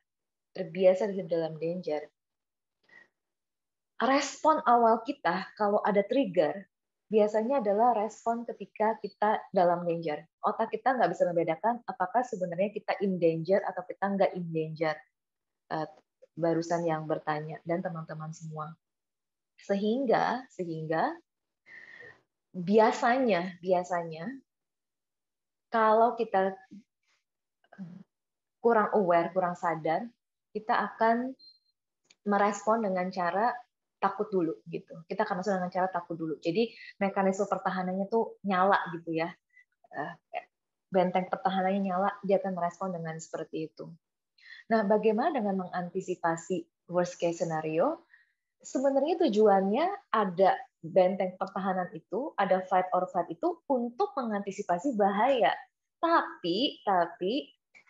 respon awal kita kalau ada trigger biasanya adalah respon ketika kita dalam danger. Otak kita nggak bisa membedakan apakah sebenarnya kita in danger atau kita nggak in danger. barusan yang bertanya dan teman-teman semua. Sehingga biasanya kalau kita kurang aware, kurang sadar, kita akan merespon dengan cara takut dulu gitu. Kita akan masuk dengan cara takut dulu. Jadi mekanisme pertahanannya tuh nyala gitu ya. Benteng pertahanannya nyala, dia akan merespon dengan seperti itu. Nah, bagaimana dengan mengantisipasi worst case scenario? Sebenarnya tujuannya ada benteng pertahanan itu, ada fight or flight itu untuk mengantisipasi bahaya. Tapi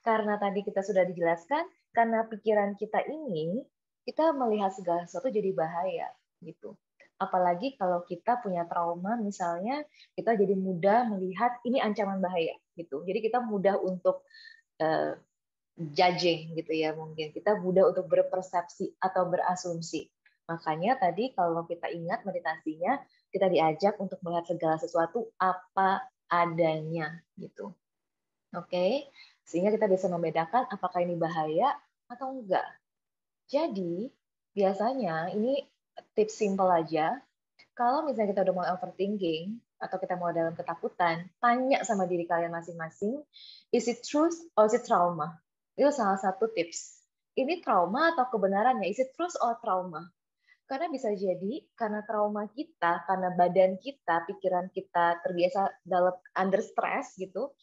karena tadi kita sudah dijelaskan, karena pikiran kita ini, kita melihat segala sesuatu jadi bahaya gitu. Apalagi kalau kita punya trauma, misalnya kita jadi mudah melihat ini ancaman bahaya gitu. Jadi kita mudah untuk judging gitu ya, mungkin kita mudah untuk berpersepsi atau berasumsi. Makanya tadi kalau kita ingat meditasinya, kita diajak untuk melihat segala sesuatu apa adanya gitu. Oke, sehingga kita bisa membedakan apakah ini bahaya atau enggak. Jadi, biasanya ini tips simple aja. Kalau misalnya kita udah mulai overthinking atau kita mulai dalam ketakutan, tanya sama diri kalian masing-masing, is it truth or is it trauma? Itu salah satu tips. Ini trauma atau kebenaran ya? Is it truth or trauma? Karena bisa jadi karena trauma kita, karena badan kita, pikiran kita terbiasa dalam under stress gitu,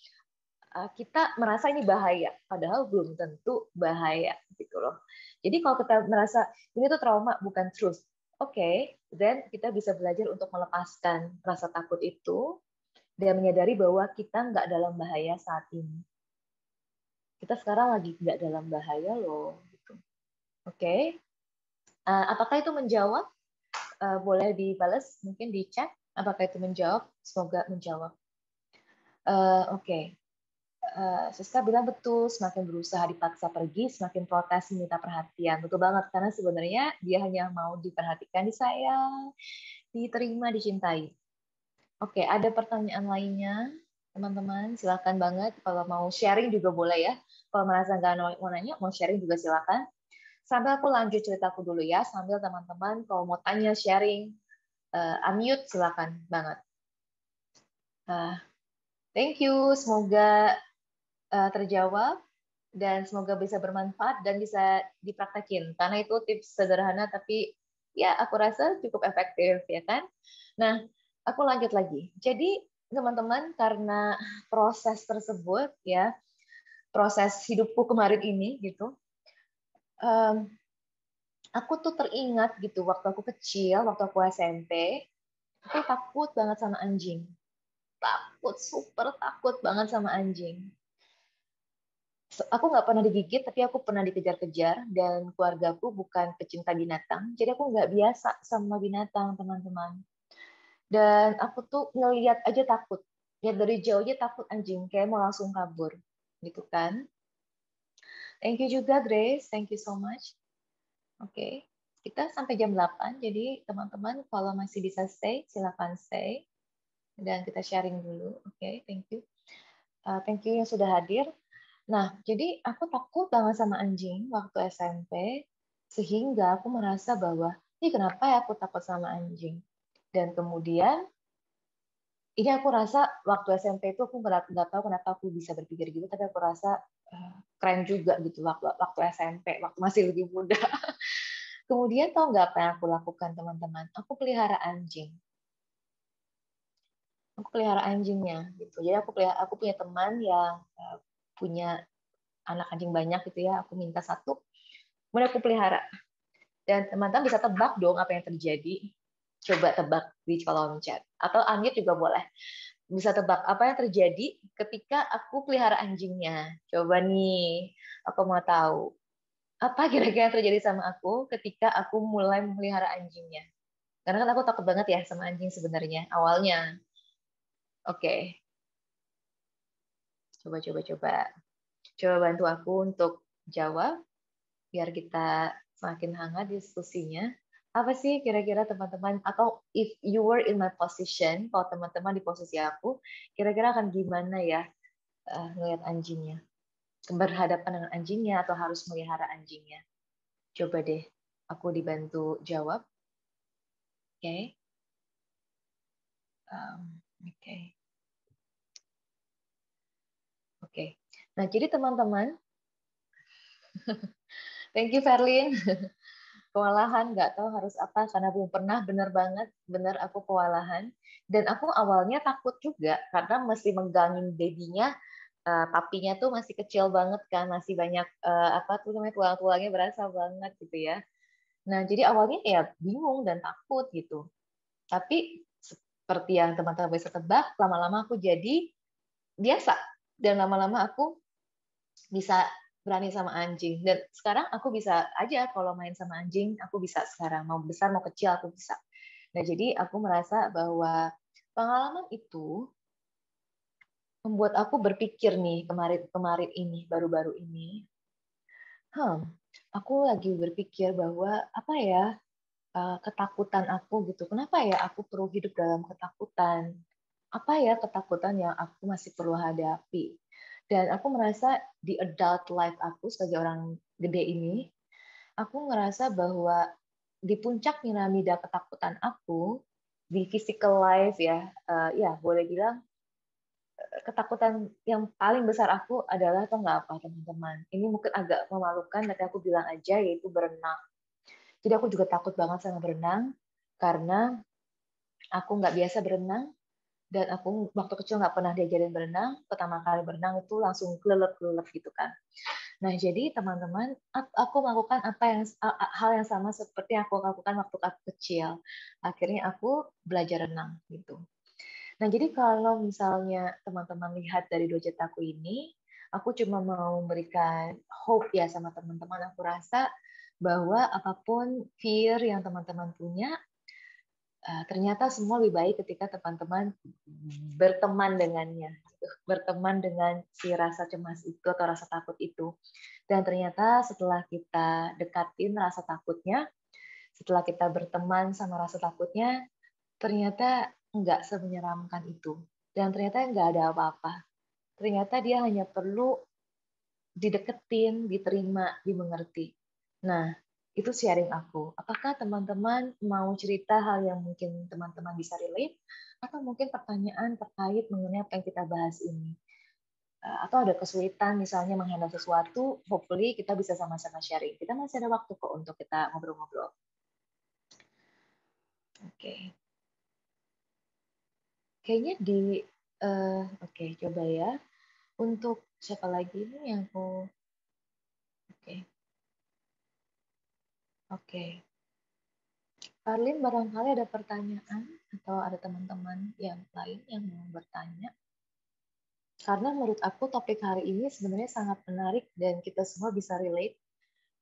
kita merasa ini bahaya, padahal belum tentu bahaya gitu loh. Jadi kalau kita merasa ini tuh trauma bukan truth, oke, then kita bisa belajar untuk melepaskan rasa takut itu dan menyadari bahwa kita nggak dalam bahaya saat ini. Kita sekarang lagi nggak dalam bahaya loh. Gitu. Oke, apakah itu menjawab? Boleh dibalas, mungkin di chat. Apakah itu menjawab? Semoga menjawab. Oke. Siska bilang betul, semakin berusaha dipaksa pergi, semakin protes minta perhatian. Betul banget, karena sebenarnya dia hanya mau diperhatikan, disayang, diterima, dicintai. Oke, ada pertanyaan lainnya, teman-teman? Silakan banget. Kalau mau sharing juga boleh ya. Kalau merasa nggak mau nanya, mau sharing juga silakan. Sambil aku lanjut ceritaku dulu ya, sambil teman-teman kalau mau tanya, sharing, unmute silakan banget. Thank you, semoga terjawab dan semoga bisa bermanfaat dan bisa dipraktekin karena itu tips sederhana tapi ya aku rasa cukup efektif ya kan. Nah, aku lanjut lagi. Jadi teman-teman karena proses tersebut ya, proses hidupku kemarin ini gitu, aku tuh teringat gitu waktu aku kecil, waktu aku SMP, aku takut banget sama anjing. Takut, super takut banget sama anjing. Aku nggak pernah digigit, tapi aku pernah dikejar-kejar, dan keluargaku bukan pecinta binatang, jadi aku nggak biasa sama binatang, teman-teman. Dan aku tuh ngeliat aja takut. Lihat dari jauh aja takut anjing, kayak mau langsung kabur. Gitu kan. Thank you juga, Grace. Thank you so much. Oke. Kita sampai jam 8, jadi teman-teman kalau masih bisa stay, silakan stay. Dan kita sharing dulu. Oke, thank you. Thank you yang sudah hadir. Nah, jadi aku takut banget sama anjing waktu SMP, sehingga aku merasa bahwa, ini kenapa ya aku takut sama anjing? Dan kemudian, ini aku rasa waktu SMP itu aku nggak tahu kenapa aku bisa berpikir gitu, tapi aku rasa keren juga gitu waktu SMP, waktu masih lebih muda. Kemudian tahu nggak apa yang aku lakukan, teman-teman? Aku pelihara anjing. Aku pelihara anjingnya gitu. Jadi aku punya teman yang punya anak anjing banyak gitu ya. Aku minta satu, kemudian aku pelihara. Dan teman-teman bisa tebak dong apa yang terjadi. Coba tebak di kolom chat. Atau unmute juga boleh. Bisa tebak apa yang terjadi ketika aku pelihara anjingnya. Coba nih, aku mau tahu. Apa kira-kira yang terjadi sama aku ketika aku mulai memelihara anjingnya. Karena kan aku takut banget ya sama anjing sebenarnya, awalnya. Oke. Coba. Coba bantu aku untuk jawab, biar kita semakin hangat diskusinya. Apa sih kira-kira teman-teman, atau if you were in my position, kalau teman-teman di posisi aku, kira-kira akan gimana ya ngelihat anjingnya? Berhadapan dengan anjingnya atau harus melihara anjingnya? Coba deh, aku dibantu jawab. Oke. Oke. Oke. Nah, jadi teman-teman, thank you Verlin. Kewalahan, nggak tahu harus apa karena belum pernah, bener banget, bener aku kewalahan. Dan aku awalnya takut juga karena mesti megangin babynya, papinya tuh masih kecil banget kan, masih banyak apa tuh namanya tulang-tulangnya berasa banget gitu ya. Nah, jadi awalnya ya bingung dan takut gitu. Tapi seperti yang teman-teman bisa tebak, lama-lama aku jadi biasa. Dan lama-lama aku bisa berani sama anjing. Dan sekarang aku bisa aja kalau main sama anjing, aku bisa sekarang. Mau besar, mau kecil, aku bisa. Nah, jadi aku merasa bahwa pengalaman itu membuat aku berpikir nih kemarin ini, baru-baru ini, aku lagi berpikir bahwa apa ya, ketakutan aku gitu. Kenapa ya aku perlu hidup dalam ketakutan? Apa ya ketakutan yang aku masih perlu hadapi? Dan aku merasa di adult life aku sebagai orang gede ini, aku ngerasa bahwa di puncak piramida ketakutan aku, di physical life ya, ya boleh bilang ketakutan yang paling besar aku adalah, atau nggak apa teman-teman, ini mungkin agak memalukan, tapi aku bilang aja, yaitu berenang. Jadi aku juga takut banget sama berenang, karena aku nggak biasa berenang, dan aku waktu kecil nggak pernah diajarin berenang. Pertama kali berenang itu langsung kelelep-kelelep gitu kan. Nah, jadi teman-teman, aku melakukan hal yang sama seperti yang aku lakukan waktu aku kecil. Akhirnya aku belajar renang gitu. Nah, jadi kalau misalnya teman-teman lihat dari dua ceritaku ini, aku cuma mau memberikan hope ya sama teman-teman. Aku rasa bahwa apapun fear yang teman-teman punya, ternyata semua lebih baik ketika teman-teman berteman dengannya, berteman dengan si rasa cemas itu atau rasa takut itu. Dan ternyata setelah kita dekatin rasa takutnya, setelah kita berteman sama rasa takutnya, ternyata nggak semenyeramkan itu. Dan ternyata nggak ada apa-apa. Ternyata dia hanya perlu dideketin, diterima, dimengerti. Nah, itu sharing aku. Apakah teman-teman mau cerita hal yang mungkin teman-teman bisa relate, atau mungkin pertanyaan terkait mengenai apa yang kita bahas ini? Atau ada kesulitan misalnya menghandle sesuatu, hopefully kita bisa sama-sama sharing. Kita masih ada waktu kok untuk kita ngobrol-ngobrol. Oke. Kayaknya oke, coba ya. Untuk siapa lagi nih yang mau, oke. Oke. Arlin, barangkali ada pertanyaan atau ada teman-teman yang lain yang mau bertanya. Karena menurut aku topik hari ini sebenarnya sangat menarik dan kita semua bisa relate.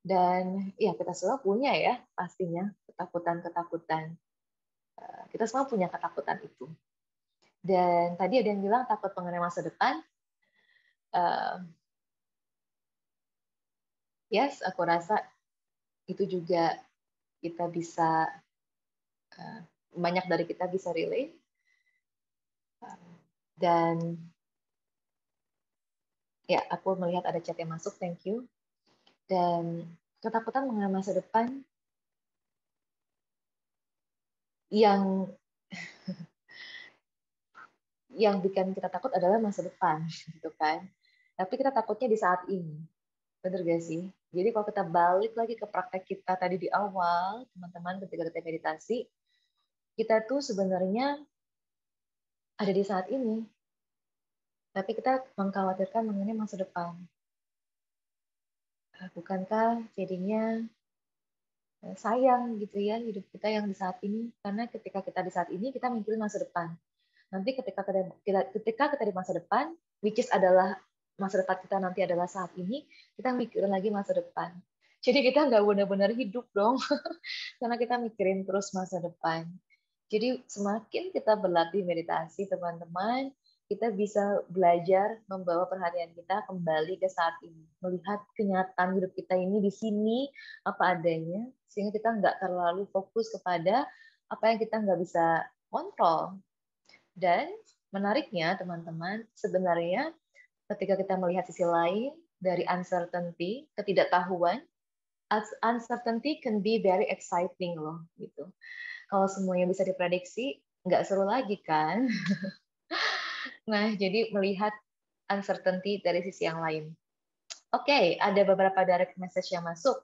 Dan ya kita semua punya ya pastinya ketakutan-ketakutan. Kita semua punya ketakutan itu. Dan tadi ada yang bilang takut mengenai masa depan. Yes, aku rasa itu juga kita bisa, banyak dari kita bisa relate. Dan ya, aku melihat ada chat yang masuk, thank you. Dan ketakutan mengenai masa depan yang bikin kita takut adalah masa depan, gitu kan. Tapi kita takutnya di saat ini, bener gak sih? Jadi kalau kita balik lagi ke praktek kita tadi di awal, teman-teman, ketika kita meditasi, kita tuh sebenarnya ada di saat ini, tapi kita mengkhawatirkan mengenai masa depan. Bukankah jadinya sayang gitu ya hidup kita yang di saat ini? Karena ketika kita di saat ini, kita mikirin masa depan. Nanti ketika kita di masa depan, which is adalah masa depan kita nanti adalah saat ini, kita mikirin lagi masa depan. Jadi kita nggak benar-benar hidup dong, karena kita mikirin terus masa depan. Jadi semakin kita berlatih meditasi, teman-teman, kita bisa belajar membawa perhatian kita kembali ke saat ini, melihat kenyataan hidup kita ini di sini apa adanya, sehingga kita nggak terlalu fokus kepada apa yang kita nggak bisa kontrol. Dan menariknya, teman-teman, sebenarnya ketika kita melihat sisi lain dari uncertainty, ketidaktahuan, uncertainty can be very exciting loh gitu. Kalau semuanya bisa diprediksi, nggak seru lagi kan? Nah, jadi melihat uncertainty dari sisi yang lain. Oke, ada beberapa direct message yang masuk.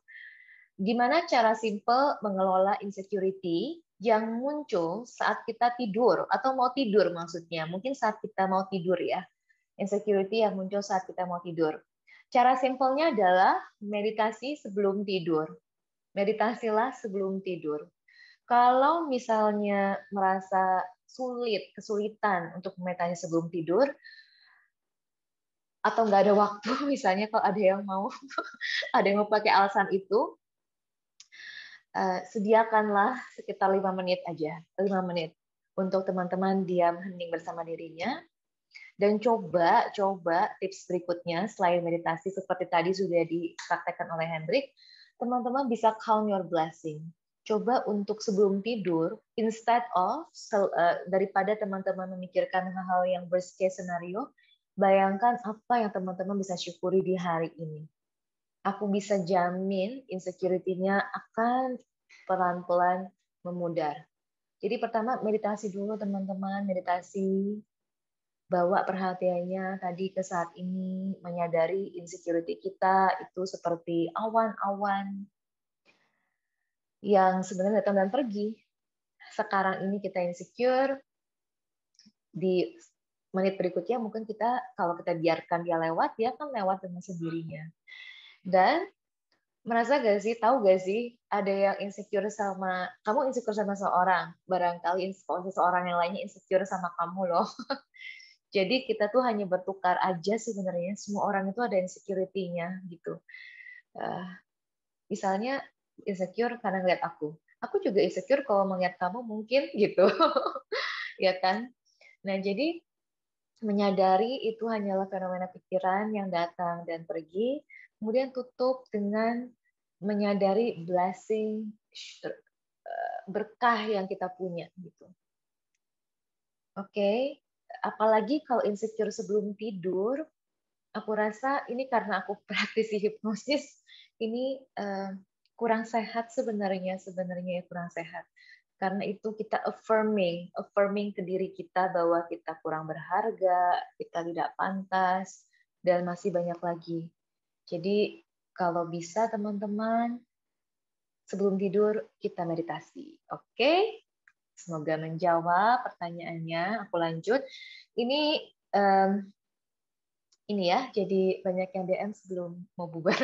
Gimana cara simple mengelola insecurity yang muncul saat kita tidur atau mau tidur maksudnya. Mungkin saat kita mau tidur ya. Insecurity yang muncul saat kita mau tidur. Cara simpelnya adalah meditasi sebelum tidur. Meditasilah sebelum tidur. Kalau misalnya merasa kesulitan untuk meditasi sebelum tidur, atau nggak ada waktu, misalnya kalau ada yang mau pakai alasan itu, sediakanlah sekitar 5 menit aja, 5 menit untuk teman-teman diam hening bersama dirinya. Dan coba tips berikutnya selain meditasi seperti tadi sudah dipraktekkan oleh Hendrik, teman-teman bisa count your blessing. Coba untuk sebelum tidur, instead of daripada teman-teman memikirkan hal-hal yang worst case scenario, bayangkan apa yang teman-teman bisa syukuri di hari ini. Aku bisa jamin insecurity-nya akan pelan-pelan memudar. Jadi pertama meditasi dulu teman-teman, meditasi. Bawa perhatiannya tadi ke saat ini, menyadari insecurity kita itu seperti awan-awan yang sebenarnya datang dan pergi. Sekarang ini kita insecure, di menit berikutnya mungkin kalau kita biarkan dia lewat, dia akan lewat dengan sendirinya. Dan merasa gak sih, tahu gak sih, ada yang insecure sama, kamu insecure sama seseorang, barangkali seseorang yang lainnya insecure sama kamu loh. Jadi kita tuh hanya bertukar aja sebenarnya. Semua orang itu ada insecurity-nya gitu. Misalnya insecure karena ngeliat aku. Aku juga insecure kalau melihat kamu mungkin gitu. Ya kan? Nah, jadi menyadari itu hanyalah fenomena pikiran yang datang dan pergi. Kemudian tutup dengan menyadari blessing, berkah yang kita punya gitu. Oke. Apalagi kalau insecure sebelum tidur, aku rasa ini karena aku praktisi hipnosis, ini kurang sehat sebenarnya kurang sehat. Karena itu kita affirming ke diri kita bahwa kita kurang berharga, kita tidak pantas, dan masih banyak lagi. Jadi kalau bisa teman-teman, sebelum tidur kita meditasi. Oke? Semoga menjawab pertanyaannya. Aku lanjut. Ini ya, jadi banyak yang DM sebelum mau bubar.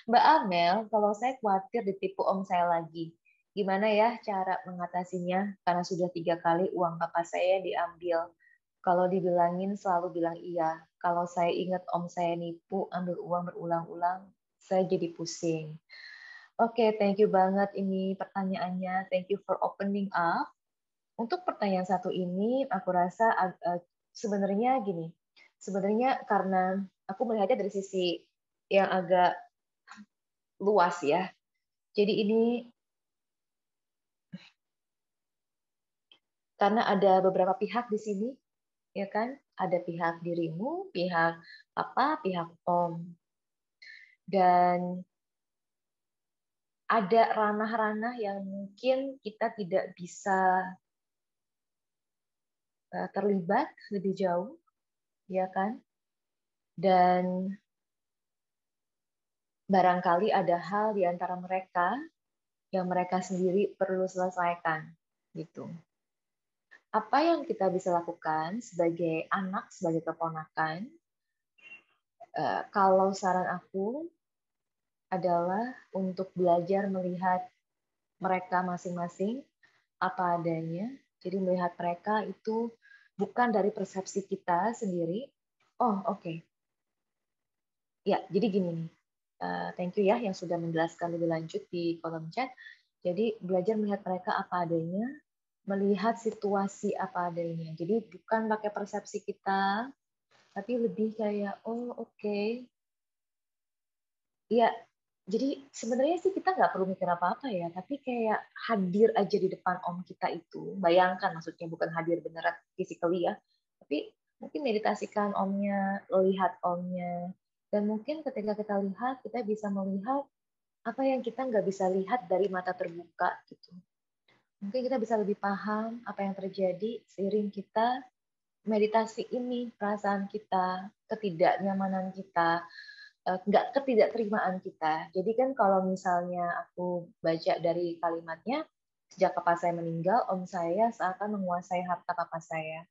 Mbak Amel, kalau saya khawatir ditipu om saya lagi. Gimana ya cara mengatasinya? Karena sudah 3 kali uang papa saya diambil. Kalau dibilangin selalu bilang iya. Kalau saya ingat om saya nipu, ambil uang berulang-ulang, saya jadi pusing. Oke, thank you banget ini pertanyaannya. Thank you for opening up. Untuk pertanyaan satu ini, aku rasa sebenarnya gini. Sebenarnya karena aku melihatnya dari sisi yang agak luas ya. Jadi ini karena ada beberapa pihak di sini, ya kan? Ada pihak dirimu, pihak apa, pihak om. Dan ada ranah-ranah yang mungkin kita tidak bisa terlibat lebih jauh, ya kan? Dan barangkali ada hal di antara mereka yang mereka sendiri perlu selesaikan, gitu. Apa yang kita bisa lakukan sebagai anak, sebagai keponakan? Kalau saran aku adalah untuk belajar melihat mereka masing-masing apa adanya. Jadi melihat mereka itu bukan dari persepsi kita sendiri. Oh, oke. Ya, jadi gini nih. Thank you ya yang sudah menjelaskan lebih lanjut di kolom chat. Jadi belajar melihat mereka apa adanya, melihat situasi apa adanya. Jadi bukan pakai persepsi kita, tapi lebih kayak, oh oke. Ya, jadi sebenarnya sih kita nggak perlu mikir apa-apa ya, tapi kayak hadir aja di depan om kita itu. Bayangkan maksudnya bukan hadir beneran physically ya, tapi mungkin meditasikan omnya, lihat omnya. Dan mungkin ketika kita lihat, kita bisa melihat apa yang kita nggak bisa lihat dari mata terbuka gitu. Mungkin kita bisa lebih paham apa yang terjadi seiring kita meditasi ini, perasaan kita, ketidaknyamanan kita, nggak ketidakterimaan kita. Jadi kan kalau misalnya aku baca dari kalimatnya, sejak papa saya meninggal, om saya seakan menguasai harta papa saya.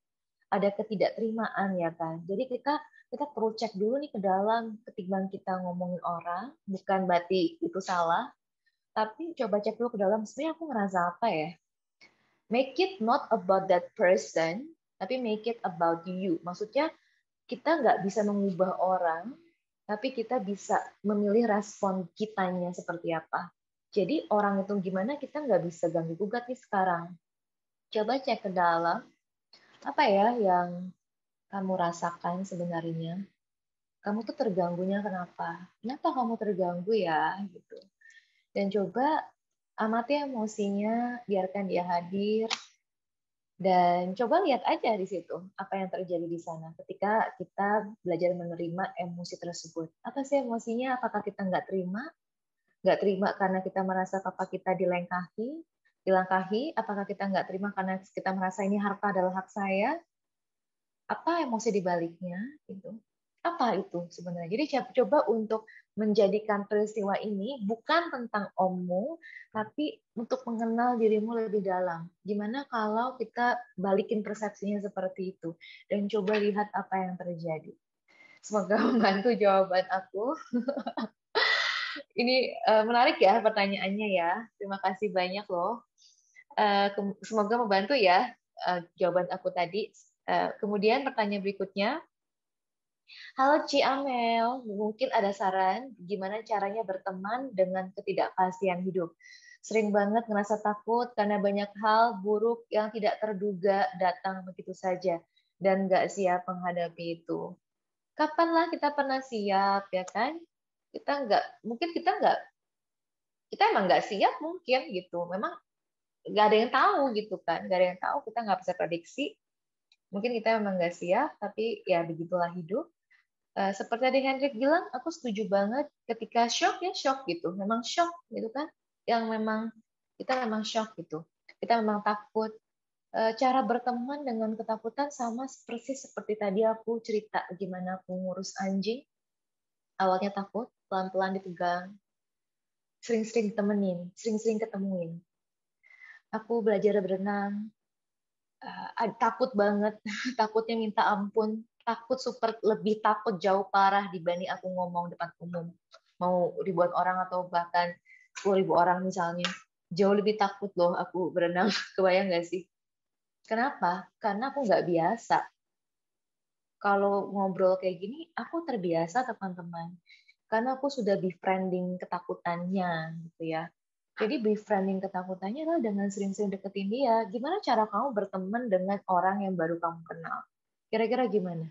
Ada ketidakterimaan ya kan. Jadi kita perlu cek dulu nih ke dalam ketimbang kita ngomongin orang, bukan berarti itu salah, tapi coba cek dulu ke dalam, sebenarnya aku ngerasa apa ya? Make it not about that person, tapi make it about you. Maksudnya kita nggak bisa mengubah orang, tapi kita bisa memilih respon kitanya seperti apa. Jadi orang itu gimana kita nggak bisa ganggu gugat nih sekarang. Coba cek ke dalam, apa ya yang kamu rasakan sebenarnya. Kamu tuh terganggunya kenapa? Kenapa kamu terganggu ya? Gitu. Dan coba amati emosinya, biarkan dia hadir, dan coba lihat aja di situ apa yang terjadi di sana ketika kita belajar menerima emosi tersebut. Apa sih emosinya? Apakah kita nggak terima? Nggak terima karena kita merasa papa kita dilangkahi? Apakah kita nggak terima karena kita merasa ini harta adalah hak saya? Apa emosi di baliknya? Gitu. Apa itu sebenarnya? Jadi coba untuk menjadikan peristiwa ini bukan tentang ommu, tapi untuk mengenal dirimu lebih dalam. Gimana kalau kita balikin persepsinya seperti itu dan coba lihat apa yang terjadi. Semoga membantu jawaban aku. Ini menarik ya pertanyaannya ya. Terima kasih banyak loh. Semoga membantu ya jawaban aku tadi. Kemudian pertanyaan berikutnya, halo Ci Amel, mungkin ada saran gimana caranya berteman dengan ketidakpastian hidup. Sering banget ngerasa takut karena banyak hal buruk yang tidak terduga datang begitu saja dan nggak siap menghadapi itu. Kapanlah kita pernah siap, ya kan? Mungkin kita emang nggak siap mungkin gitu. Memang nggak ada yang tahu gitu kan, nggak ada yang tahu, kita nggak bisa prediksi. Mungkin kita memang nggak siap, tapi ya begitulah hidup. Seperti tadi Hendrik bilang, aku setuju banget ketika shock ya shock gitu, memang shock gitu kan, yang memang kita memang shock gitu, kita memang takut. Cara berteman dengan ketakutan sama persis seperti tadi aku cerita gimana aku ngurus anjing, awalnya takut, pelan-pelan dipegang, sering-sering ditemenin, sering-sering ketemuin. Aku belajar berenang, takut banget, takutnya minta ampun, takut super lebih takut jauh parah dibanding aku ngomong depan umum, mau ribuan orang atau bahkan 10.000 orang misalnya, jauh lebih takut loh aku berenang. Kebayang nggak sih? Kenapa? Karena aku nggak biasa. Kalau ngobrol kayak gini, aku terbiasa teman-teman, karena aku sudah befriending ketakutannya gitu ya. Jadi befriending ketakutannya adalah dengan sering-sering deketin dia. Gimana cara kamu berteman dengan orang yang baru kamu kenal? Kira-kira gimana?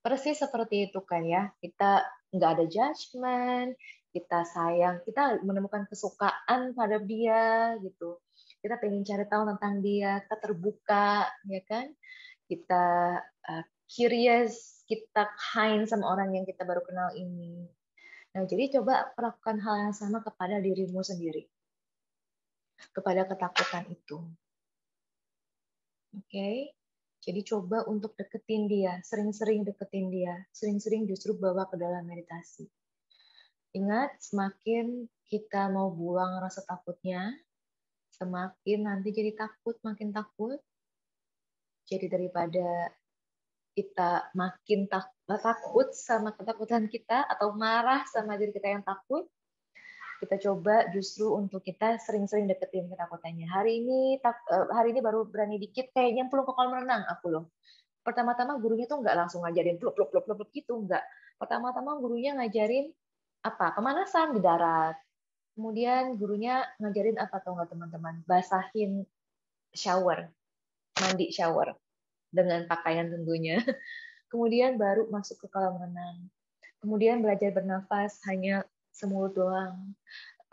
Persis seperti itu kan ya. Kita nggak ada judgement, kita sayang, kita menemukan kesukaan pada dia gitu. Kita pengen cari tahu tentang dia, kita terbuka, ya kan? Kita curious, kita kind sama orang yang kita baru kenal ini. Nah, jadi coba lakukan hal yang sama kepada dirimu sendiri, kepada ketakutan itu. Oke? Jadi coba untuk deketin dia, sering-sering deketin dia, sering-sering justru bawa ke dalam meditasi. Ingat, semakin kita mau buang rasa takutnya, semakin nanti jadi takut, makin takut. Jadi daripada kita makin takut sama ketakutan kita atau marah sama diri kita yang takut, kita coba justru untuk kita sering-sering deketin ketakutannya. Hari ini baru berani dikit, kayak nyemplung ke kolam renang aku loh. Pertama-tama gurunya tuh nggak langsung ngajarin pluk gitu, nggak. Pertama-tama gurunya ngajarin apa? Pemanasan di darat. Kemudian gurunya ngajarin apa tuh nggak teman-teman? Basahin shower, mandi shower dengan pakaian tentunya. Kemudian baru masuk ke kolam renang. Kemudian belajar bernafas hanya semulut doang.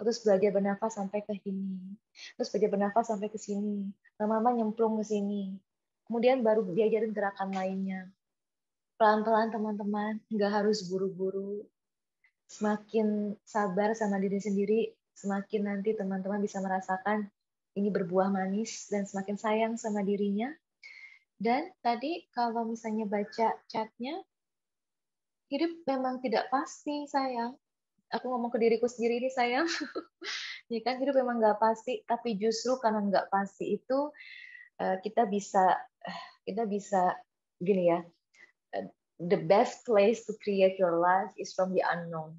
Terus belajar bernafas sampai ke sini. Terus belajar bernafas sampai ke sini. Lama-lama nyemplung ke sini. Kemudian baru diajarin gerakan lainnya. Pelan-pelan teman-teman, nggak harus buru-buru. semakin sabar sama diri sendiri, semakin nanti teman-teman bisa merasakan ini berbuah manis dan semakin sayang sama dirinya. Dan tadi kalau misalnya baca chatnya, hidup memang tidak pasti, sayang. Aku ngomong ke diriku sendiri ini, sayang. Ya kan, hidup memang nggak pasti, tapi justru karena nggak pasti itu kita bisa gini ya, the best place to create your life is from the unknown.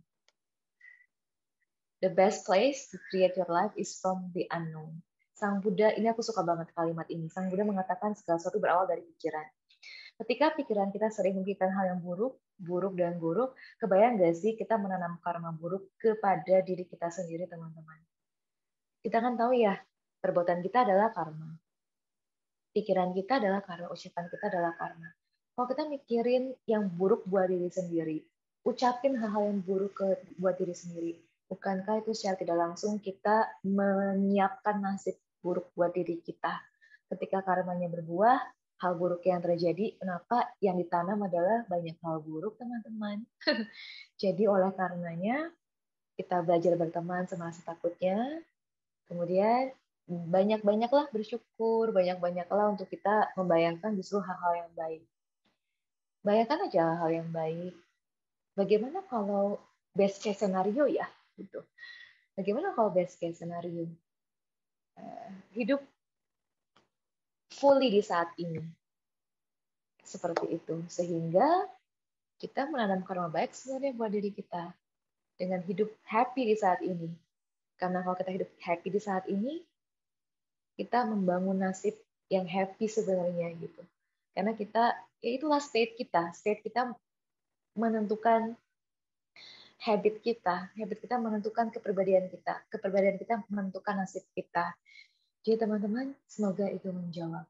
The best place to create your life is from the unknown. Sang Buddha, ini aku suka banget kalimat ini. Sang Buddha mengatakan segala sesuatu berawal dari pikiran. Ketika pikiran kita sering memikirkan hal yang buruk, dan buruk, kebayang nggak sih kita menanam karma buruk kepada diri kita sendiri, teman-teman? Kita kan tahu ya, perbuatan kita adalah karma. Pikiran kita adalah karma, ucapan kita adalah karma. Kalau kita mikirin yang buruk buat diri sendiri, ucapin hal-hal yang buruk buat diri sendiri, bukankah itu secara tidak langsung kita menyiapkan nasib buruk buat diri kita? Ketika karmanya berbuah, hal buruk yang terjadi, kenapa yang ditanam adalah banyak hal buruk, teman-teman? Jadi oleh karenanya, kita belajar berteman sama rasa takutnya, kemudian banyak-banyaklah bersyukur, banyak-banyaklah untuk kita membayangkan justru hal-hal yang baik. Bayangkan aja hal yang baik. Bagaimana kalau best case scenario ya? Gitu. Bagaimana kalau best case scenario? Hidup fully di saat ini. Seperti itu. Sehingga kita menanam karma baik sebenarnya buat diri kita. Dengan hidup happy di saat ini. Karena kalau kita hidup happy di saat ini, kita membangun nasib yang happy sebenarnya gitu. Karena kita, ya itulah state kita menentukan habit kita menentukan kepribadian kita menentukan nasib kita. Jadi teman-teman, semoga itu menjawab.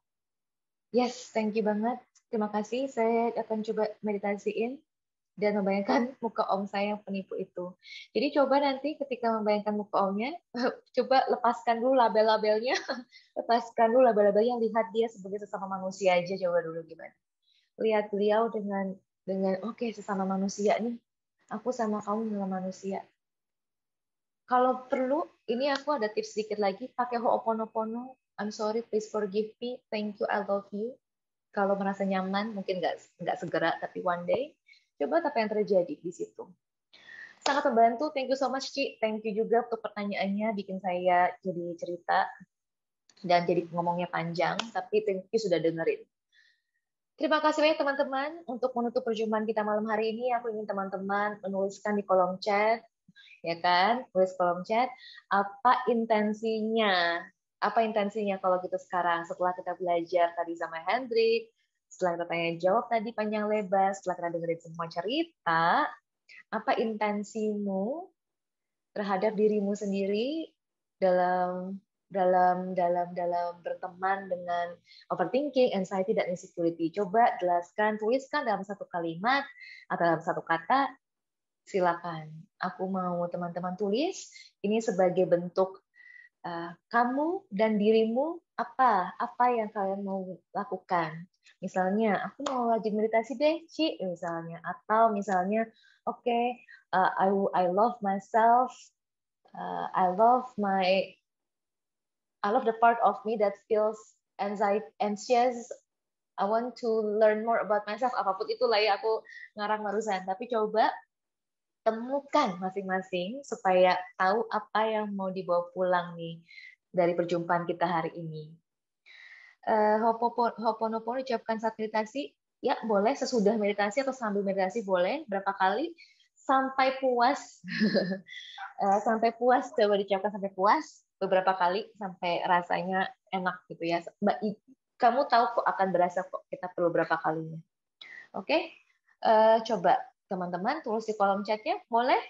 Yes, thank you banget. Terima kasih, saya akan coba meditasiin dan membayangkan muka om saya yang penipu itu. Jadi coba nanti ketika membayangkan muka omnya, coba lepaskan dulu label-labelnya, lihat dia sebagai sesama manusia aja, coba dulu gimana. Lihat beliau dengan oke, sesama manusia nih, aku sama kamu sama manusia. Kalau perlu, ini aku ada tips sedikit lagi, pakai Ho'oponopono, I'm sorry, please forgive me, thank you, I love you. Kalau merasa nyaman, mungkin nggak segera, tapi one day, coba apa yang terjadi di situ. Sangat membantu, thank you so much, Ci. Thank you juga untuk pertanyaannya, bikin saya jadi cerita, dan jadi ngomongnya panjang, tapi thank you sudah dengerin. Terima kasih banyak teman-teman. Untuk menutup perjumpaan kita malam hari ini, aku ingin teman-teman menuliskan di kolom chat, ya kan? Tulis kolom chat, apa intensinya kalau gitu sekarang, setelah kita belajar tadi sama Hendrik, setelah kita tanya jawab tadi panjang lebar, setelah kita dengerin semua cerita, apa intensimu terhadap dirimu sendiri dalam berteman dengan overthinking, anxiety, dan insecurity. Coba jelaskan, tuliskan dalam satu kalimat atau dalam satu kata. Silakan. Aku mau teman-teman tulis. Ini sebagai bentuk kamu dan dirimu, apa yang kalian mau lakukan. Misalnya, aku mau rajin meditasi deh, Ci, misalnya. Atau misalnya, okay, I love myself. I love the part of me that feels anxious. I want to learn more about myself. Apapun itulah ya, aku ngarang barusan. Tapi coba temukan masing-masing supaya tahu apa yang mau dibawa pulang nih dari perjumpaan kita hari ini. Ho'oponopono ucapkan saat meditasi, ya boleh sesudah meditasi atau sambil meditasi boleh, berapa kali, sampai puas. Sampai puas, coba diucapkan sampai puas, beberapa kali, sampai rasanya enak gitu ya. Kamu tahu kok akan berasa kok, kita perlu berapa kalinya. Oke? Coba teman-teman tulis di kolom chatnya, boleh?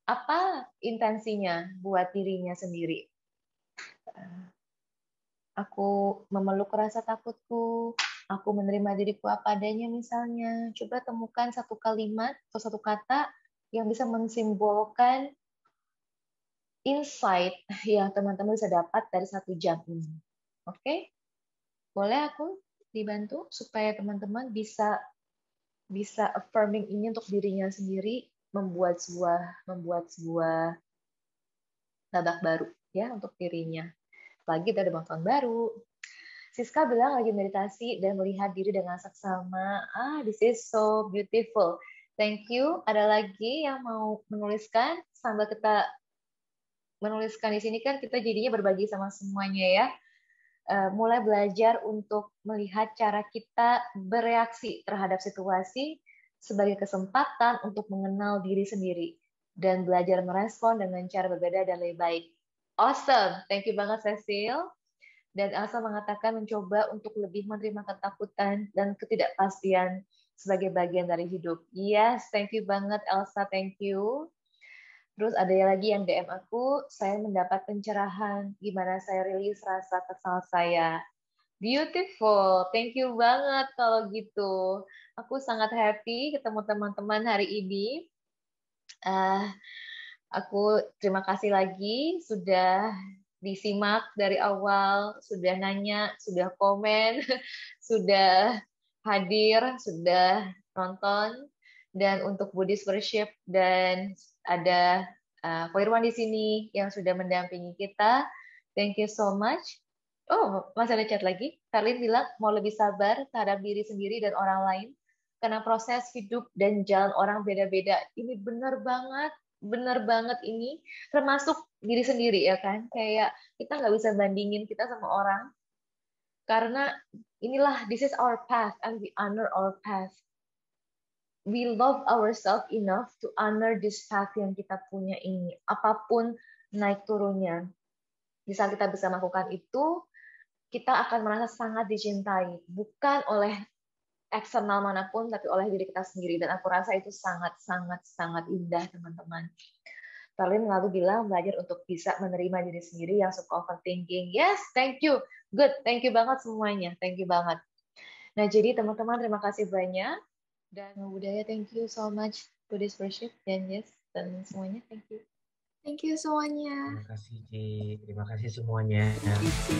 Apa intensinya buat dirinya sendiri? Aku memeluk rasa takutku, aku menerima diriku apa adanya misalnya. Coba temukan satu kalimat atau satu kata yang bisa mensimbolkan insight yang teman-teman bisa dapat dari 1 jam ini. Oke? Boleh aku dibantu supaya teman-teman bisa affirming ini untuk dirinya sendiri. membuat sebuah babak baru ya untuk dirinya. Lagi ada tahun baru. Siska bilang lagi meditasi dan melihat diri dengan seksama. This is so beautiful. Thank you. Ada lagi yang mau menuliskan sambil kita menuliskan di sini kan kita jadinya berbagi sama semuanya ya. Mulai belajar untuk melihat cara kita bereaksi terhadap situasi sebagai kesempatan untuk mengenal diri sendiri dan belajar merespon dengan cara berbeda dan lebih baik. Awesome, thank you banget Cecil. Dan Elsa mengatakan mencoba untuk lebih menerima ketakutan dan ketidakpastian sebagai bagian dari hidup. Yes, thank you banget Elsa, thank you. Terus ada lagi yang DM aku, saya mendapat pencerahan gimana saya rilis rasa kesal saya. Beautiful, thank you banget kalau gitu. Aku sangat happy ketemu teman-teman hari ini. Aku terima kasih lagi sudah disimak dari awal, sudah nanya, sudah komen, sudah hadir, sudah nonton. Dan untuk Buddhist Worship dan ada Ko Irwan di sini yang sudah mendampingi kita. Thank you so much. Oh, masih ada chat lagi. Karlin bilang mau lebih sabar terhadap diri sendiri dan orang lain karena proses hidup dan jalan orang beda-beda. Ini benar banget ini. Termasuk diri sendiri ya kan. Kayak kita nggak bisa bandingin kita sama orang karena inilah this is our path and we honor our path. We love ourselves enough to honor this path yang kita punya ini. Apapun naik turunnya. Di saat kita bisa melakukan itu, kita akan merasa sangat dicintai. Bukan oleh eksternal manapun, tapi oleh diri kita sendiri. Dan aku rasa itu sangat indah, teman-teman. Tarlin lalu bilang belajar untuk bisa menerima diri sendiri yang suka overthinking. Yes, thank you. Good, thank you banget semuanya. Thank you banget. Nah, jadi teman-teman terima kasih banyak. Dan Budaya, thank you so much to this worship. Dan yes, dan semuanya, thank you. Thank you semuanya. Terima kasih, Ci. Terima kasih semuanya. Thank you, Ci.